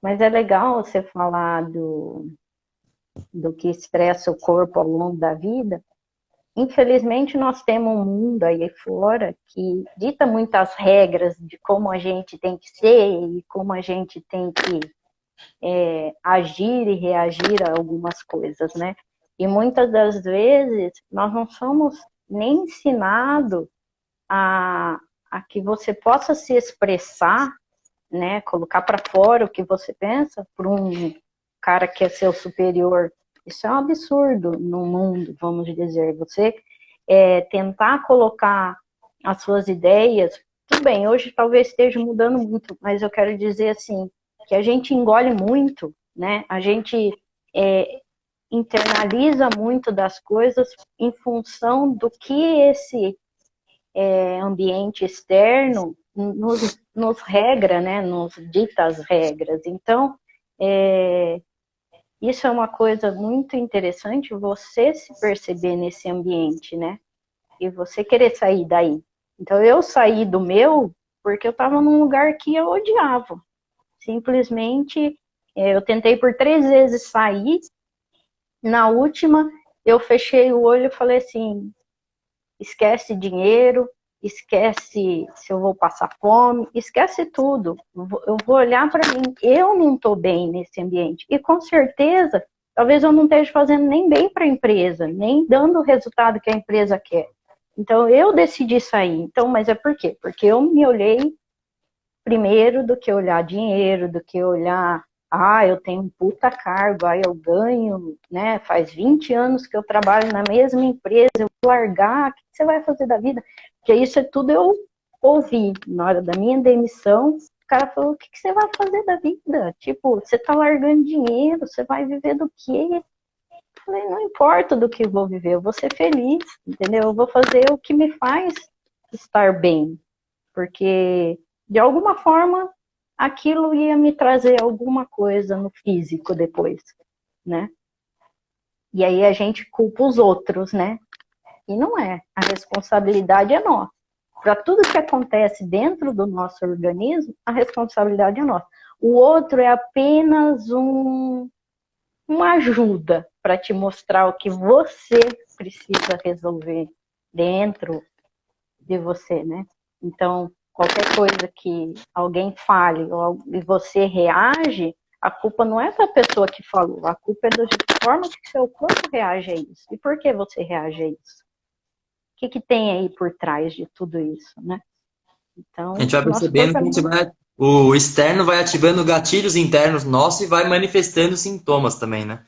Mas é legal você falar do que estressa o corpo ao longo da vida. Infelizmente, nós temos um mundo aí fora que dita muitas regras de como a gente tem que ser e como a gente tem que agir e reagir a algumas coisas, né? E muitas das vezes nós não somos nem ensinados a, a que você possa se expressar, né? Colocar para fora o que você pensa por um cara que é seu superior. Isso é um absurdo no mundo, vamos dizer. Você tentar colocar as suas ideias, tudo bem, hoje talvez esteja mudando muito, mas eu quero dizer assim, que a gente engole muito, né? A gente internaliza muito das coisas em função do que esse ambiente externo nos regra, né? Nos dita as regras. Então, isso é uma coisa muito interessante, você se perceber nesse ambiente, né? E você querer sair daí. Então, eu saí do meu porque eu estava num lugar que eu odiava. Simplesmente, eu tentei por 3 vezes sair. Na última, eu fechei o olho e falei assim, esquece dinheiro, esquece se eu vou passar fome, esquece tudo. Eu vou olhar para mim, eu não estou bem nesse ambiente. E com certeza, talvez eu não esteja fazendo nem bem para a empresa, nem dando o resultado que a empresa quer. Então, eu decidi sair. Então, mas é por quê? Porque eu me olhei primeiro do que olhar dinheiro, do que olhar, eu tenho um puta cargo, eu ganho, né? Faz 20 anos que eu trabalho na mesma empresa, eu vou largar, o que você vai fazer da vida? Porque isso é tudo eu ouvi na hora da minha demissão. O cara falou, o que você vai fazer da vida? Tipo, você tá largando dinheiro, você vai viver do quê? Eu falei, não importa do que eu vou viver, eu vou ser feliz, entendeu? Eu vou fazer o que me faz estar bem, porque de alguma forma aquilo ia me trazer alguma coisa no físico depois, né? E aí a gente culpa os outros, né? E não é. A responsabilidade é nossa. Para tudo que acontece dentro do nosso organismo, a responsabilidade é nossa. O outro é apenas uma ajuda para te mostrar o que você precisa resolver dentro de você, né? Então, qualquer coisa que alguém fale e você reage, a culpa não é da pessoa que falou, a culpa é da forma que seu corpo reage a isso. E por que você reage a isso? O que tem aí por trás de tudo isso, né? A Então, gente vai o nosso percebendo corpo que é a gente muito... vai, o externo vai ativando gatilhos internos nossos e vai manifestando sintomas também, né?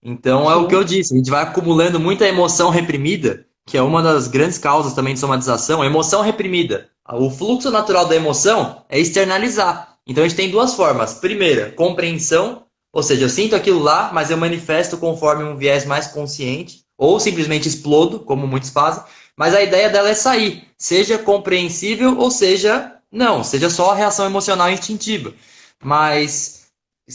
Então é o que eu Sim, disse, a gente vai acumulando muita emoção reprimida, que é uma das grandes causas também de somatização, a emoção reprimida. O fluxo natural da emoção é externalizar. Então a gente tem duas formas. Primeira, compreensão, ou seja, eu sinto aquilo lá, mas eu manifesto conforme um viés mais consciente, ou simplesmente explodo, como muitos fazem. Mas a ideia dela é sair, seja compreensível ou seja não, seja só a reação emocional instintiva. Mas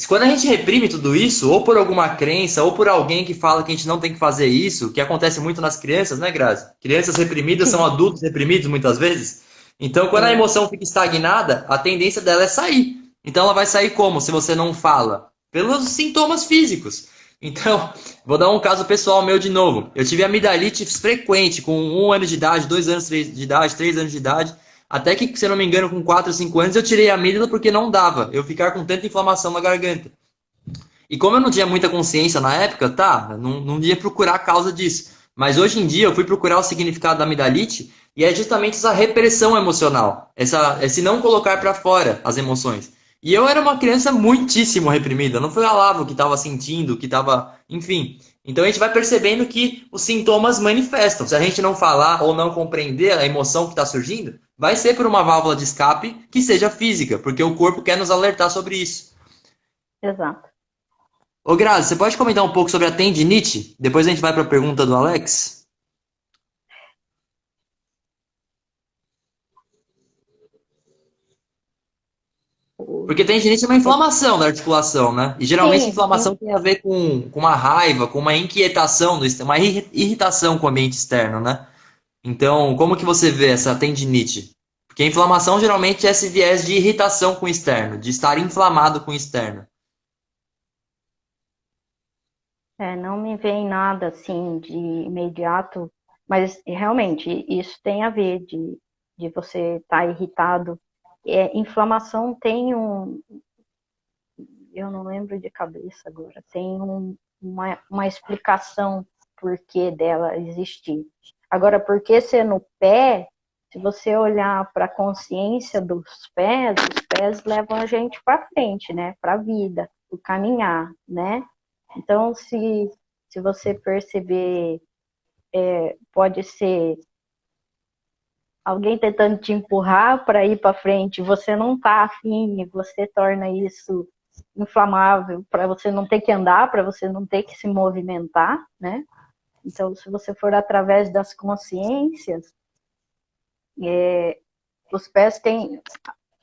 quando a gente reprime tudo isso, ou por alguma crença, ou por alguém que fala que a gente não tem que fazer isso, que acontece muito nas crianças, né, Grazi? Crianças reprimidas são sim, adultos reprimidos muitas vezes. Então, quando a sim. emoção fica estagnada, a tendência dela é sair. Então, ela vai sair como se você não fala? Pelos sintomas físicos. Então, vou dar um caso pessoal meu de novo. Eu tive amidalite frequente com 1 ano de idade, 2 anos de idade, 3 anos de idade. Até que, se eu não me engano, com 4 ou 5 anos eu tirei a amígdala porque não dava eu ficar com tanta inflamação na garganta. E como eu não tinha muita consciência na época, tá, não ia procurar a causa disso. Mas hoje em dia eu fui procurar o significado da amidalite e é justamente essa repressão emocional, esse não colocar para fora as emoções. E eu era uma criança muitíssimo reprimida, não falava o que estava sentindo, o que estava, enfim. Então a gente vai percebendo que os sintomas manifestam. Se a gente não falar ou não compreender a emoção que está surgindo, vai ser por uma válvula de escape que seja física, porque o corpo quer nos alertar sobre isso. Exato. Ô, Grazi, você pode comentar um pouco sobre a tendinite? Depois a gente vai para a pergunta do Alex. Porque tendinite é uma inflamação da articulação, né? E geralmente Sim, inflamação tem a ver com uma raiva, com uma inquietação, uma irritação com o ambiente externo, né? Então, como que você vê essa tendinite? Porque a inflamação geralmente é esse viés de irritação com o externo, de estar inflamado com o externo. não me vem nada assim de imediato, mas realmente isso tem a ver de você estar irritado. Inflamação tem eu não lembro de cabeça agora, tem uma explicação por que dela existir. Agora, por que ser no pé? Se você olhar para a consciência dos pés, os pés levam a gente para frente, né? Para a vida, o caminhar, né? Então, se você perceber, pode ser alguém tentando te empurrar para ir para frente, você não está afim, e você torna isso inflamável, para você não ter que andar, para você não ter que se movimentar, né? Então, se você for através das consciências, os pés têm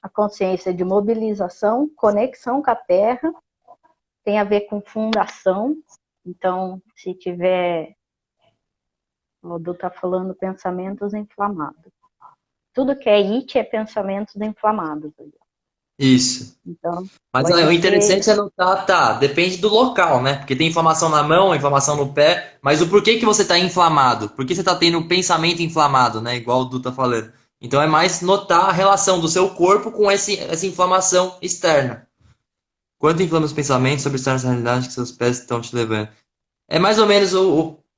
a consciência de mobilização, conexão com a terra, tem a ver com fundação. Então, se tiver, o Du está falando pensamentos inflamados. Tudo que é it é pensamentos inflamados. Isso. Então, Mas pode o ser. interessante é notar, tá, depende do local, né? Porque tem inflamação na mão, inflamação no pé, mas o porquê que você está inflamado? Por que você está tendo um pensamento inflamado, né? Igual o Du tá falando. Então é mais notar a relação do seu corpo com essa inflamação externa. Quanto inflama os pensamentos sobre a realidade que seus pés estão te levando? É mais ou menos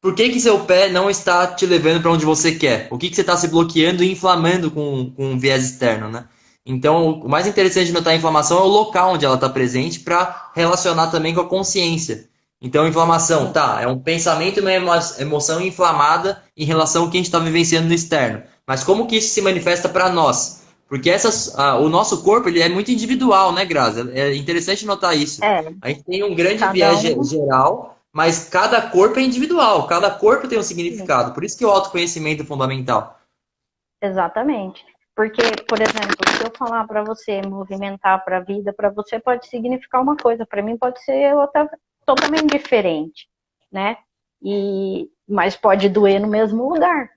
por que que seu pé não está te levando para onde você quer? O que que você está se bloqueando e inflamando com um viés externo, né? Então, o mais interessante de notar a inflamação é o local onde ela está presente para relacionar também com a consciência. Então, inflamação, tá, é um pensamento e uma emoção inflamada em relação ao que a gente está vivenciando no externo. Mas como que isso se manifesta para nós? Porque o nosso corpo ele é muito individual, né, Grazi? É interessante notar isso. É, A gente tem um grande cada viés um. geral, mas cada corpo é individual, cada corpo tem um Sim, significado. Por isso que o autoconhecimento é fundamental. exatamente. Porque, por exemplo, se eu falar para você movimentar para a vida, para você pode significar uma coisa, para mim pode ser outra totalmente diferente, né? Mas pode doer no mesmo lugar,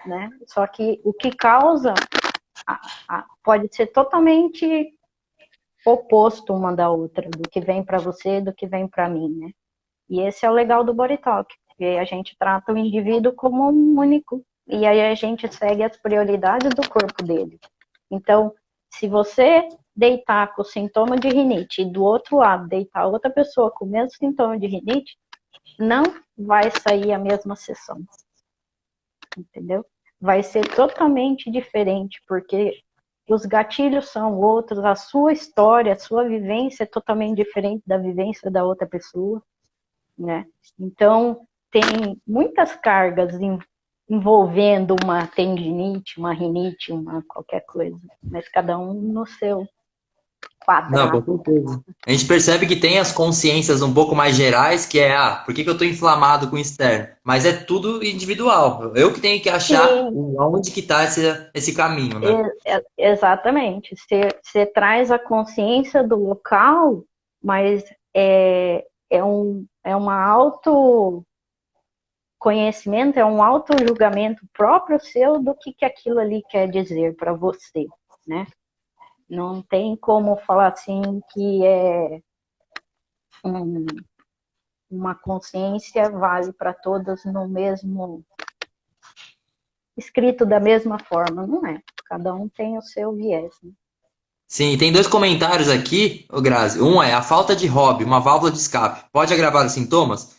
né? Só que o que causa pode ser totalmente oposto uma da outra, do que vem para você, do que vem para mim, né? E esse é o legal do Body Talk, porque a gente trata o indivíduo como um único, e aí a gente segue as prioridades do corpo dele. Então, se você deitar com o sintoma de rinite e do outro lado deitar outra pessoa com o mesmo sintoma de rinite, não vai sair a mesma sessão, entendeu? Vai ser totalmente diferente, porque os gatilhos são outros, a sua história, a sua vivência é totalmente diferente da vivência da outra pessoa, né? Então, tem muitas cargas envolvendo uma tendinite, uma rinite, uma qualquer coisa, mas cada um no seu Não, com quadrado. certeza. A gente percebe que tem as consciências um pouco mais gerais, que é, por que que eu estou inflamado com o externo? Mas é tudo individual. Eu que tenho que achar Sim, aonde que está esse caminho, né? exatamente. Você traz a consciência do local, mas é uma autoconhecimento, é um auto-julgamento próprio seu do que aquilo ali quer dizer para você, né? Não tem como falar assim que um, uma consciência vale para todas no mesmo escrito da mesma forma, não é? Cada um tem o seu viés. Né? Sim, tem dois comentários aqui, ô Grazi. Um é a falta de hobby, uma válvula de escape. Pode agravar os sintomas?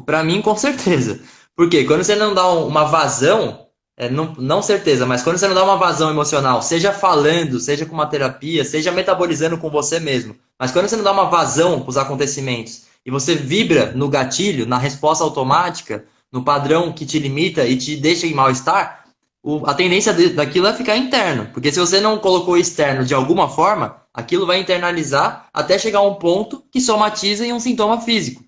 Para mim, com certeza. Porque quando você não dá uma vazão, não certeza, mas quando você não dá uma vazão emocional, seja falando, seja com uma terapia, seja metabolizando com você mesmo, mas quando você não dá uma vazão para os acontecimentos e você vibra no gatilho, na resposta automática, no padrão que te limita e te deixa em mal-estar, a tendência daquilo é ficar interno. Porque se você não colocou externo de alguma forma, aquilo vai internalizar até chegar a um ponto que somatiza em um sintoma físico.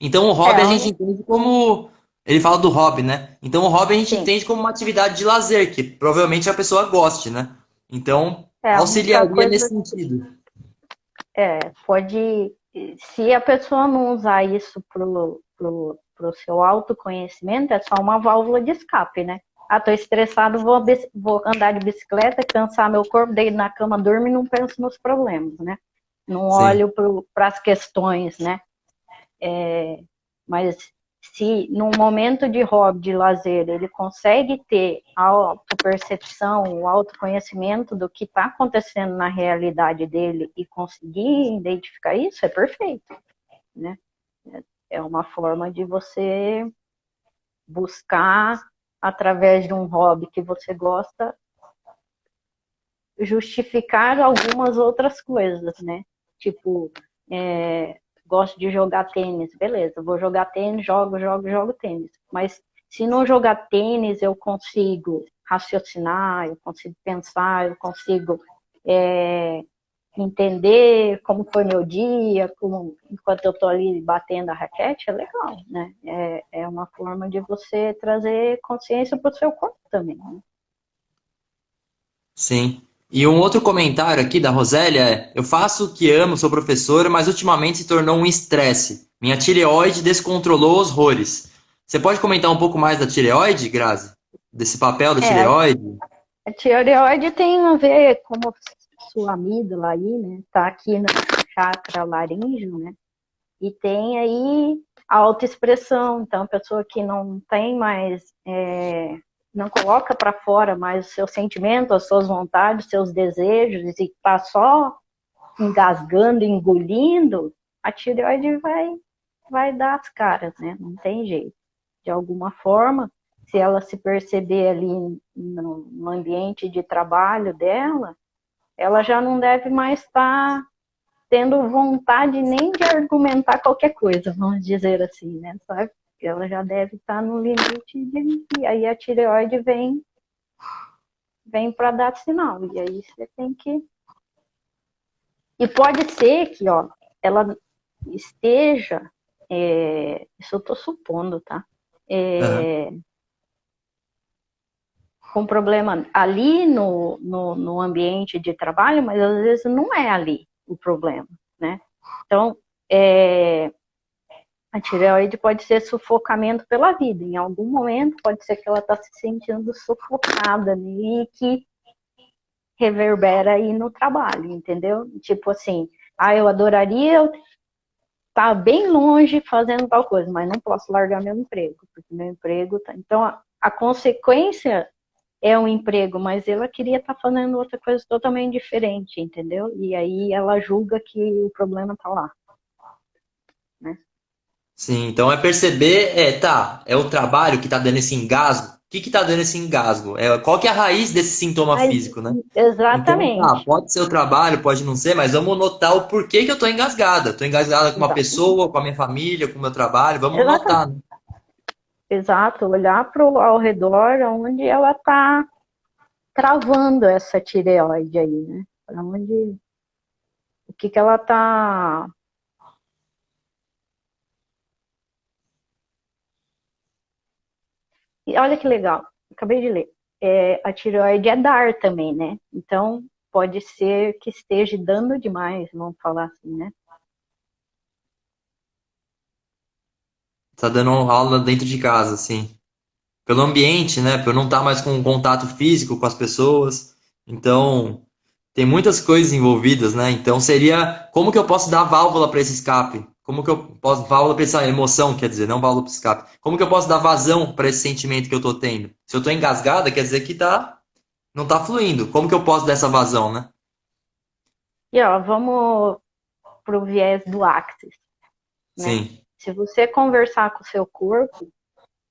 Então o É, hobby a gente entende como. Ele fala do hobby, né? Então o hobby a gente sim, entende como uma atividade de lazer, que provavelmente a pessoa goste, né? Então a única auxiliaria nesse coisa sentido. pode, se a pessoa não usar isso pro seu autoconhecimento, é só uma válvula de escape, né? Ah, tô estressado, vou andar de bicicleta, cansar meu corpo, deito na cama, durmo e não penso nos problemas, né? Não Sim. olho para as questões, né? Mas se num momento de hobby, de lazer, ele consegue ter a autopercepção, o autoconhecimento do que está acontecendo na realidade dele e conseguir identificar isso, é perfeito, né? É uma forma de você buscar, através de um hobby que você gosta, justificar algumas outras coisas, né? Tipo, gosto de jogar tênis, beleza, vou jogar tênis, jogo tênis. Mas se não jogar tênis, eu consigo raciocinar, eu consigo pensar, eu consigo entender como foi meu dia, enquanto eu estou ali batendo a raquete, é legal, né? É uma forma de você trazer consciência para o seu corpo também, né? Sim. E um outro comentário aqui da Rosélia é: eu faço o que amo, sou professora, mas ultimamente se tornou um estresse. Minha tireoide descontrolou os horrores. Você pode comentar um pouco mais da tireoide, Grazi? Desse papel da É, tireoide? a tireoide tem a ver como sua amígdala aí, né? Tá aqui no chakra laríngeo, né? E tem aí a autoexpressão. Então, a pessoa que não tem mais, não coloca para fora mais o seu sentimento, as suas vontades, os seus desejos, e está só engasgando, engolindo, a tireoide vai dar as caras, né? Não tem jeito. De alguma forma, se ela se perceber ali no ambiente de trabalho dela, ela já não deve mais estar tendo vontade nem de argumentar qualquer coisa, vamos dizer assim, né? Sabe? Ela já deve estar no limite e aí a tireoide vem para dar sinal. E aí você tem que. E pode ser que, ó, ela esteja, isso eu estou supondo, tá? Aham. Com problema ali no ambiente de trabalho, mas às vezes não é ali o problema, né? Então, a tireoide pode ser sufocamento pela vida. Em algum momento pode ser que ela está se sentindo sufocada, né? E que reverbera aí no trabalho, entendeu? Tipo assim, eu adoraria estar bem longe fazendo tal coisa, mas não posso largar meu emprego, porque meu emprego tá. Então, a consequência é um emprego, mas ela queria estar fazendo outra coisa totalmente diferente, entendeu? E aí ela julga que o problema está lá, né? Sim, então é perceber, tá, é o trabalho que tá dando esse engasgo. O que que tá dando esse engasgo? Qual que é a raiz desse sintoma Mas, físico, né? Então, tá, exatamente, pode ser o trabalho, pode não ser, mas vamos notar o porquê que eu tô engasgada. Tô engasgada com uma exatamente, pessoa, com a minha família, com o meu trabalho, vamos notar, exatamente. né? Exato, olhar ao redor onde ela está travando essa tireoide aí, né? Para onde, o que que ela está. E olha que legal, acabei de ler. A tireoide é dar também, né? Então pode ser que esteja dando demais, vamos falar assim, né? Tá dando aula dentro de casa, assim. Pelo ambiente, né? Por eu não estar mais com contato físico com as pessoas. Então, tem muitas coisas envolvidas, né? Então, seria como que eu posso dar válvula para esse escape? Como que eu posso válvula para essa emoção, quer dizer, não válvula para escape? Como que eu posso dar vazão para esse sentimento que eu tô tendo? Se eu tô engasgada, quer dizer que não tá fluindo. Como que eu posso dar essa vazão, né? E ó, vamos para o viés do Axis, né? Sim. Se você conversar com o seu corpo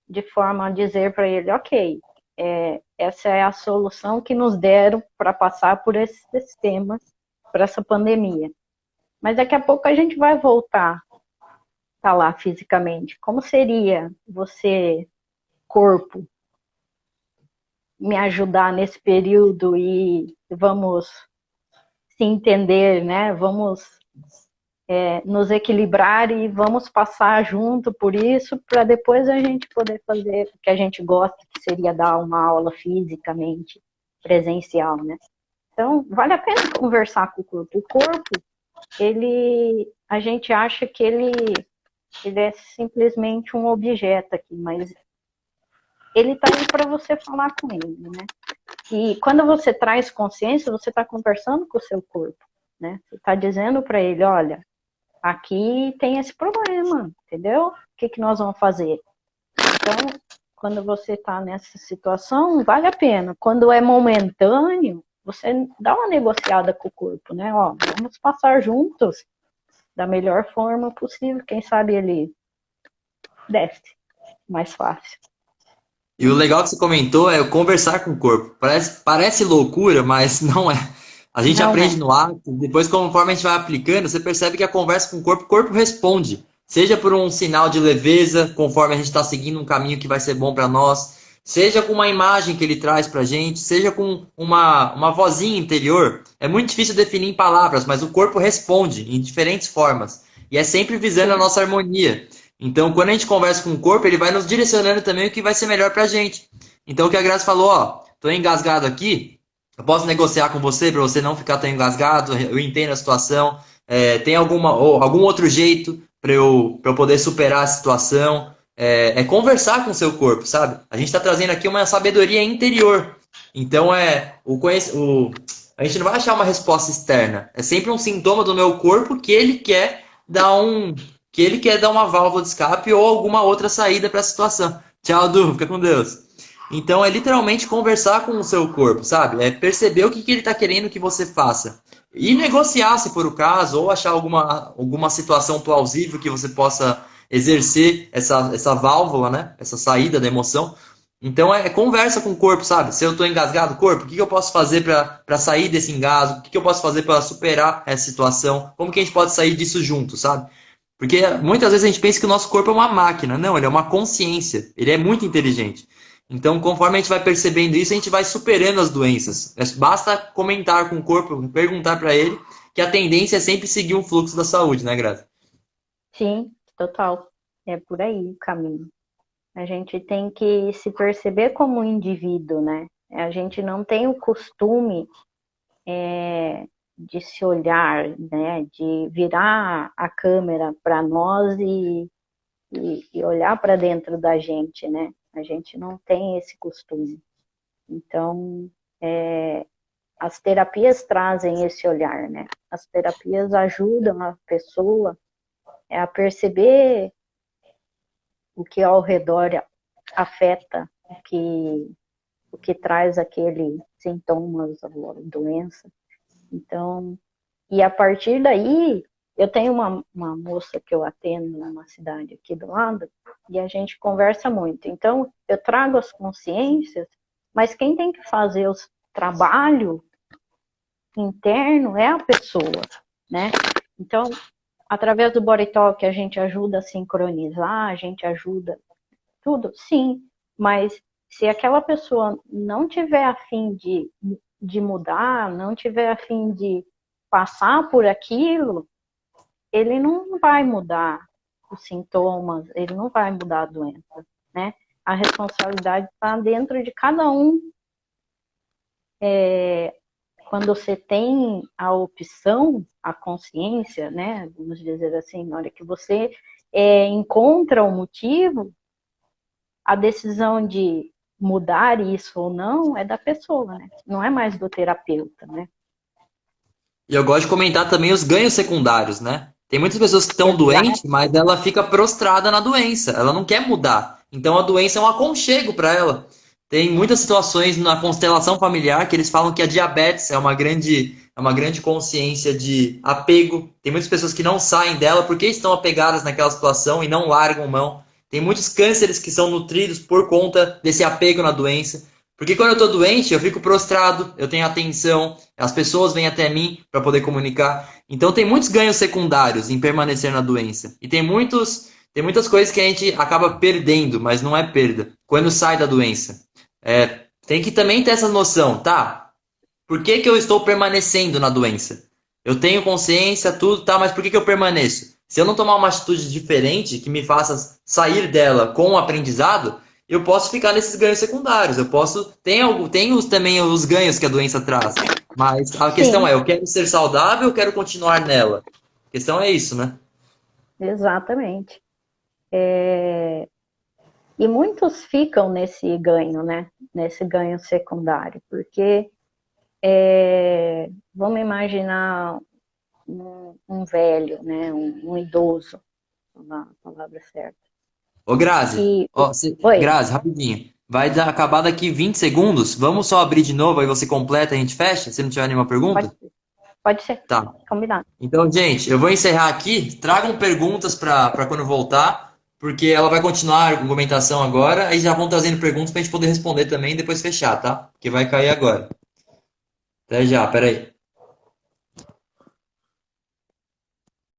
de forma a dizer para ele, ok, essa é a solução que nos deram para passar por esses sistemas, por essa pandemia. Mas daqui a pouco a gente vai voltar tá lá fisicamente. Como seria você, corpo, me ajudar nesse período e vamos se entender, né? Vamos nos equilibrar e vamos passar junto por isso, para depois a gente poder fazer o que a gente gosta, que seria dar uma aula fisicamente, presencial, né? Então, vale a pena conversar com o corpo. O corpo, a gente acha que ele é simplesmente um objeto aqui, mas ele está aí para você falar com ele, né? E quando você traz consciência, você está conversando com o seu corpo, né? Você está dizendo para ele, olha, aqui tem esse problema, entendeu? O que que nós vamos fazer? Então, quando você está nessa situação, vale a pena. Quando é momentâneo, você dá uma negociada com o corpo, né? Ó, vamos passar juntos da melhor forma possível. Quem sabe ele desce mais fácil. E o legal que você comentou é o conversar com o corpo. Parece loucura, mas não é. A gente Não aprende é. no ato, depois, conforme a gente vai aplicando, você percebe que a conversa com o corpo responde. Seja por um sinal de leveza, conforme a gente está seguindo um caminho que vai ser bom para nós, seja com uma imagem que ele traz pra gente, seja com uma vozinha interior. É muito difícil definir em palavras, mas o corpo responde em diferentes formas. E é sempre visando a Sim, nossa harmonia. Então, quando a gente conversa com o corpo, ele vai nos direcionando também o que vai ser melhor pra gente. Então, o que a Graça falou, ó, tô engasgado aqui, eu posso negociar com você para você não ficar tão engasgado, eu entendo a situação. Tem ou algum outro jeito para eu poder superar a situação? É conversar com o seu corpo, sabe? A gente está trazendo aqui uma sabedoria interior. Então a gente não vai achar uma resposta externa. É sempre um sintoma do meu corpo que ele quer dar uma válvula de escape ou alguma outra saída para a situação. Tchau, Du, fica com Deus. Então é literalmente conversar com o seu corpo, sabe? É perceber o que ele está querendo que você faça. E negociar, se for o caso, ou achar alguma situação plausível que você possa exercer essa válvula, né? Essa saída da emoção. Então é conversa com o corpo, sabe? Se eu estou engasgado, corpo, o que eu posso fazer para sair desse engasgo? O que eu posso fazer para superar essa situação? Como que a gente pode sair disso junto, sabe? Porque muitas vezes a gente pensa que o nosso corpo é uma máquina. Não, ele é uma consciência. Ele é muito inteligente. Então, conforme a gente vai percebendo isso, a gente vai superando as doenças. Basta comentar com o corpo, perguntar para ele, que a tendência é sempre seguir um fluxo da saúde, né, Graça? sim, total. É por aí o caminho. A gente tem que se perceber como um indivíduo, né? A gente não tem o costume de se olhar, né? De virar a câmera para nós e olhar para dentro da gente, né? A gente não tem esse costume. Então, as terapias trazem esse olhar, né? As terapias ajudam a pessoa a perceber o que ao redor afeta, o que traz aquele sintomas, a doença. Então, e a partir daí, eu tenho uma moça que eu atendo numa cidade aqui do lado, e a gente conversa muito. Então, eu trago as consciências, mas quem tem que fazer o trabalho interno é a pessoa, né? Então, através do Body Talk, a gente ajuda a sincronizar, a gente ajuda tudo, sim, mas se aquela pessoa não tiver a fim de mudar, não tiver a fim de passar por aquilo, ele não vai mudar os sintomas, ele não vai mudar a doença, né? A responsabilidade está dentro de cada um. Quando você tem a opção, a consciência, né? Vamos dizer assim, na hora que você encontra o motivo, a decisão de mudar isso ou não é da pessoa, né? Não é mais do terapeuta, né? E eu gosto de comentar também os ganhos secundários, né? Tem muitas pessoas que estão doentes, Exato. mas ela fica prostrada na doença. Ela não quer mudar. Então a doença é um aconchego para ela. Tem muitas situações na constelação familiar que eles falam que a diabetes é uma grande consciência de apego. Tem muitas pessoas que não saem dela porque estão apegadas naquela situação e não largam mão. Tem muitos cânceres que são nutridos por conta desse apego na doença. Porque quando eu estou doente, eu fico prostrado, eu tenho atenção, as pessoas vêm até mim para poder comunicar. Então tem muitos ganhos secundários em permanecer na doença. E tem muitas coisas que a gente acaba perdendo, mas não é perda, quando sai da doença. Tem que também ter essa noção, tá? Por que que eu estou permanecendo na doença? Eu tenho consciência, tudo, tá, mas por que que eu permaneço? Se eu não tomar uma atitude diferente que me faça sair dela com o aprendizado, eu posso ficar nesses ganhos secundários. Eu posso. Também os ganhos que a doença traz. Mas a questão Sim, é, eu quero ser saudável ou quero continuar nela? A questão é isso, né? exatamente. E muitos ficam nesse ganho, né? Nesse ganho secundário, porque vamos imaginar um velho, né? Um idoso, a palavra certa. Ô, Grazi, Que, ó, oi, Grazi, rapidinho. Acabar daqui 20 segundos. Vamos só abrir de novo, aí você completa e a gente fecha, se não tiver nenhuma pode, pergunta? pode ser, Tá. combinado. Então, gente, eu vou encerrar aqui. Tragam perguntas para quando voltar, porque ela vai continuar a argumentação agora, aí já vão trazendo perguntas para a gente poder responder também e depois fechar, tá? Porque vai cair agora. Até já, peraí.